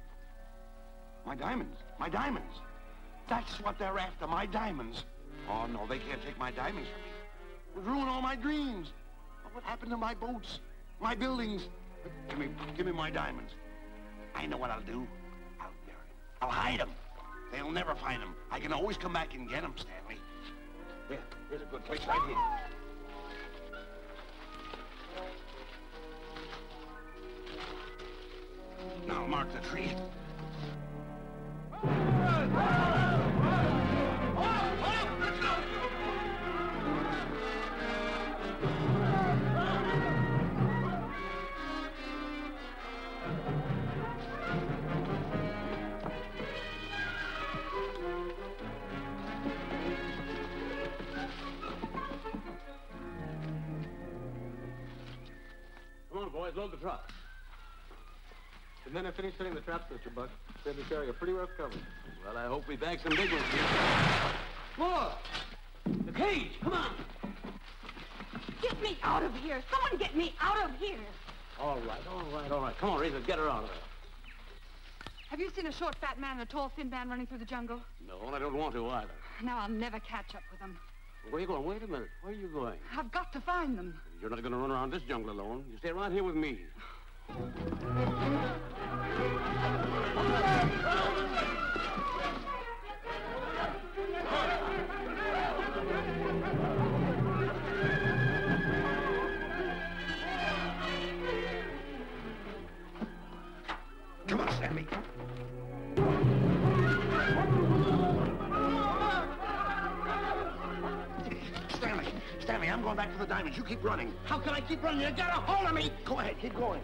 My diamonds. My diamonds. That's what they're after, my diamonds. Oh, no, they can't take my diamonds from me. It would ruin all my dreams. What happened to my boats, my buildings? Give me my diamonds. I know what I'll do. I'll bury them. I'll hide them. They'll never find them. I can always come back and get them, Stanley. Here's a good place right here. Now mark the tree. Come on, boys, load the truck. The men have finished setting the traps, Mr. Buck. Said we're carrying a pretty rough cover. Well, I hope we bag some big ones here. More! The cage, come on! Get me out of here. Someone get me out of here. All right. Come on, Razor, get her out of there. Have you seen a short, fat man and a tall, thin man running through the jungle? No, and I don't want to either. Now I'll never catch up with them. Where are you going? Wait a minute. Where are you going? I've got to find them. You're not going to run around this jungle alone. You stay right here with me. Come on, Stanley. Stanley, I'm going back for the diamonds. You keep running. How can I keep running? You got a hold of me. Go ahead, keep going.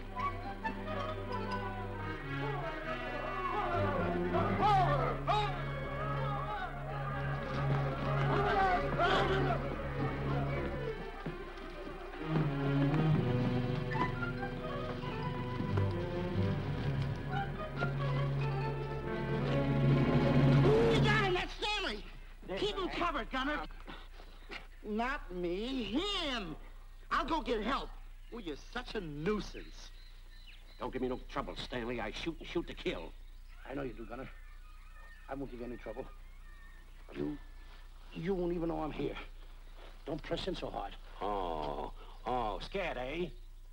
You got him. That's Stanley. Keep him covered, Gunner. Not me, him. I'll go get help. Oh, you're such a nuisance. Don't give me no trouble, Stanley. I shoot and shoot to kill. I know you do, Gunner. I won't give you any trouble. You won't even know I'm here. Don't press in so hard. Oh, scared, eh?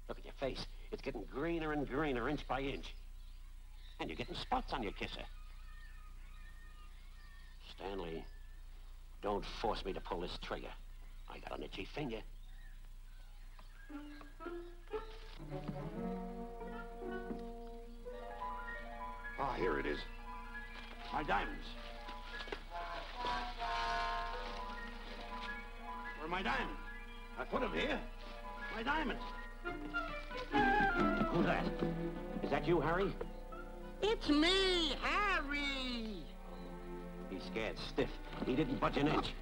Look at your face. It's getting greener and greener, inch by inch. And you're getting spots on your kisser. Stanley, don't force me to pull this trigger. I got an itchy finger. Ah, here it is. My diamonds. Where are my diamonds? I put them here. My diamonds. Who's that? Is that you, Harry? It's me, Harry. He's scared stiff. He didn't budge an inch.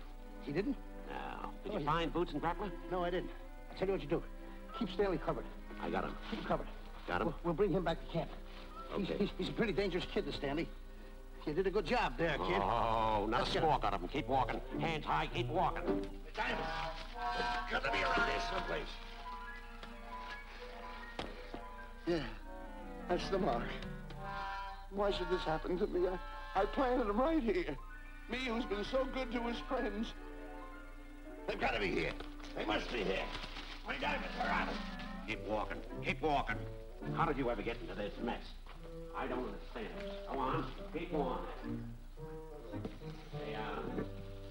He didn't? No. Did you find Boots and Grappler? No, I didn't. I'll tell you what you do. Keep Stanley covered. I got him. Keep him covered. Got him? We'll bring him back to camp. Okay. He's a pretty dangerous kid, this Stanley. You did a good job there, kid. Oh, not a squawk out of him. Keep walking. Hands high, keep walking. The diamonds. They've got to be around here someplace. Yeah, that's the mark. Why should this happen to me? I planted them right here. Me, who's been so good to his friends. They've got to be here. They must be here. My diamonds are out. Keep walking. Keep walking. How did you ever get into this mess? I don't understand. Go on. Keep going. Stay on.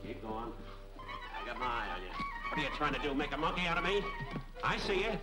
Keep going. I got my eye on you. What are you trying to do? Make a monkey out of me? I see you.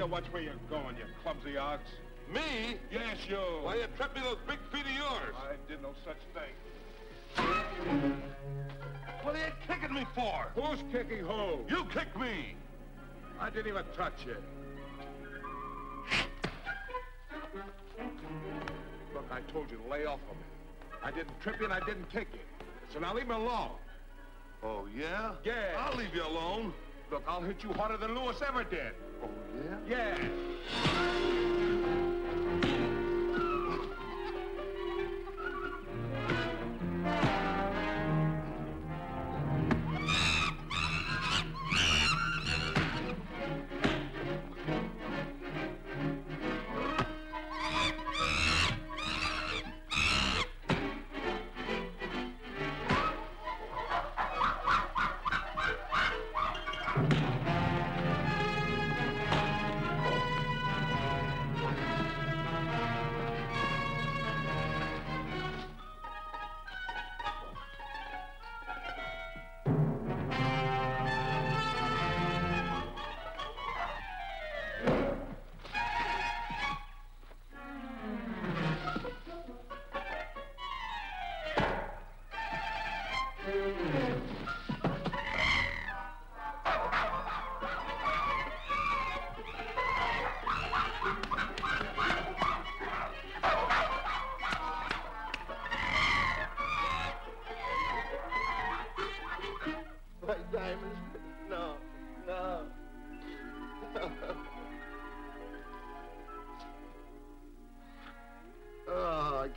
Watch where you're going, you clumsy ox. Me? Yes, you. Why, you tripped me those big feet of yours. I did no such thing. What are you kicking me for? Who's kicking who? You kicked me. I didn't even touch you. Look, I told you to lay off of me. I didn't trip you and I didn't kick you. So now leave me alone. Oh, yeah? Yeah. I'll leave you alone. Look, I'll hit you harder than Lewis ever did. Oh, yeah? Yeah.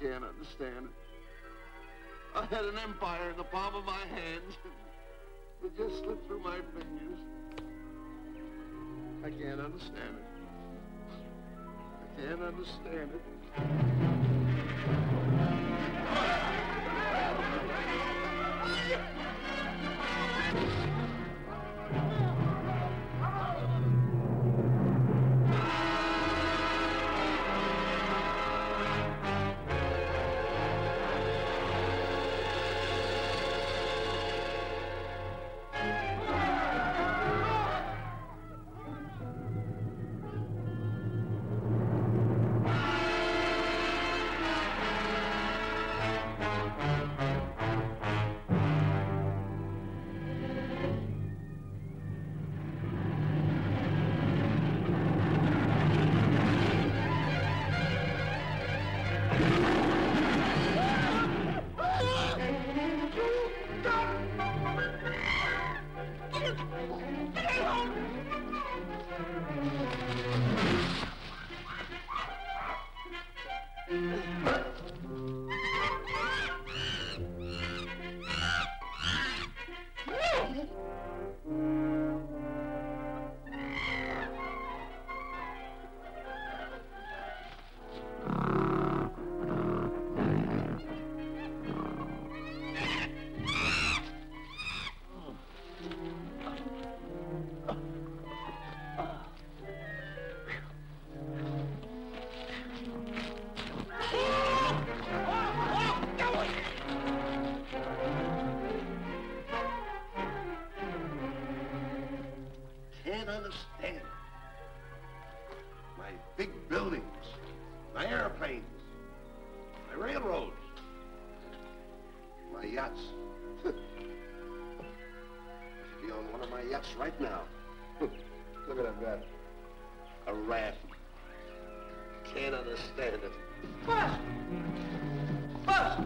can't understand it. I had an empire in the palm of my hands. It just slipped through my fingers. I can't understand it. I can't understand it. Understand. My big buildings, my airplanes, my railroads, my yachts. I should be on one of my yachts right now. Look at that. A raft. Can't understand it. Buzz! Buzz!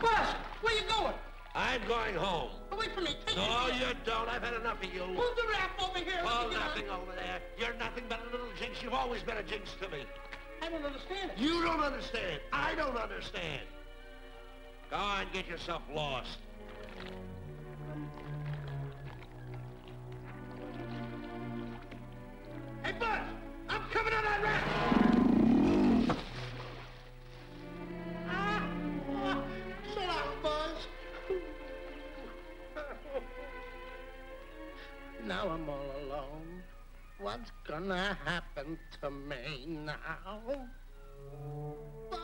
Buzz! Where you going? I'm going home. Oh, wait for me. Take No, you don't. I've had enough of you. Move the raft over here. Oh, nothing over there. You're nothing but a little jinx. You've always been a jinx to me. I don't understand it. You don't understand. I don't understand. Go on, get yourself lost. Hey, Buzz! I'm coming on that raft! So long, Buzz. Now I'm all alone. What's gonna happen to me now? Buzz?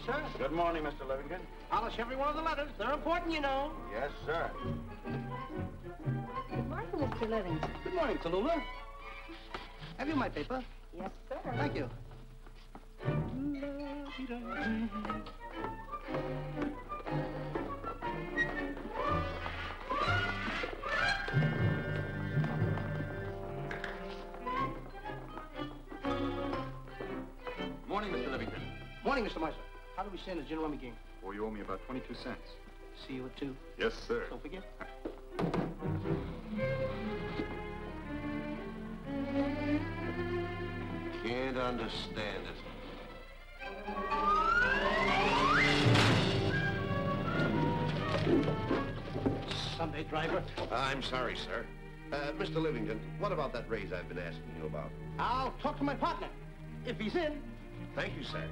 Sir? Good morning, Mr. Livingston. Polish every one of the letters. They're important, you know. Yes, sir. Good morning, Mr. Livingston. Good morning, Tallulah. Have you my paper? Yes, sir. Thank you. Morning, Mr. Livingston. Morning, Mr. Marshall. How do we stand the gin rummy game? Oh, you owe me about 22 cents. See you at 2. Yes, sir. Don't forget. Can't understand it. Sunday driver. I'm sorry, sir. Mr. Livingston, what about that raise I've been asking you about? I'll talk to my partner. If he's in. Thank you, sir.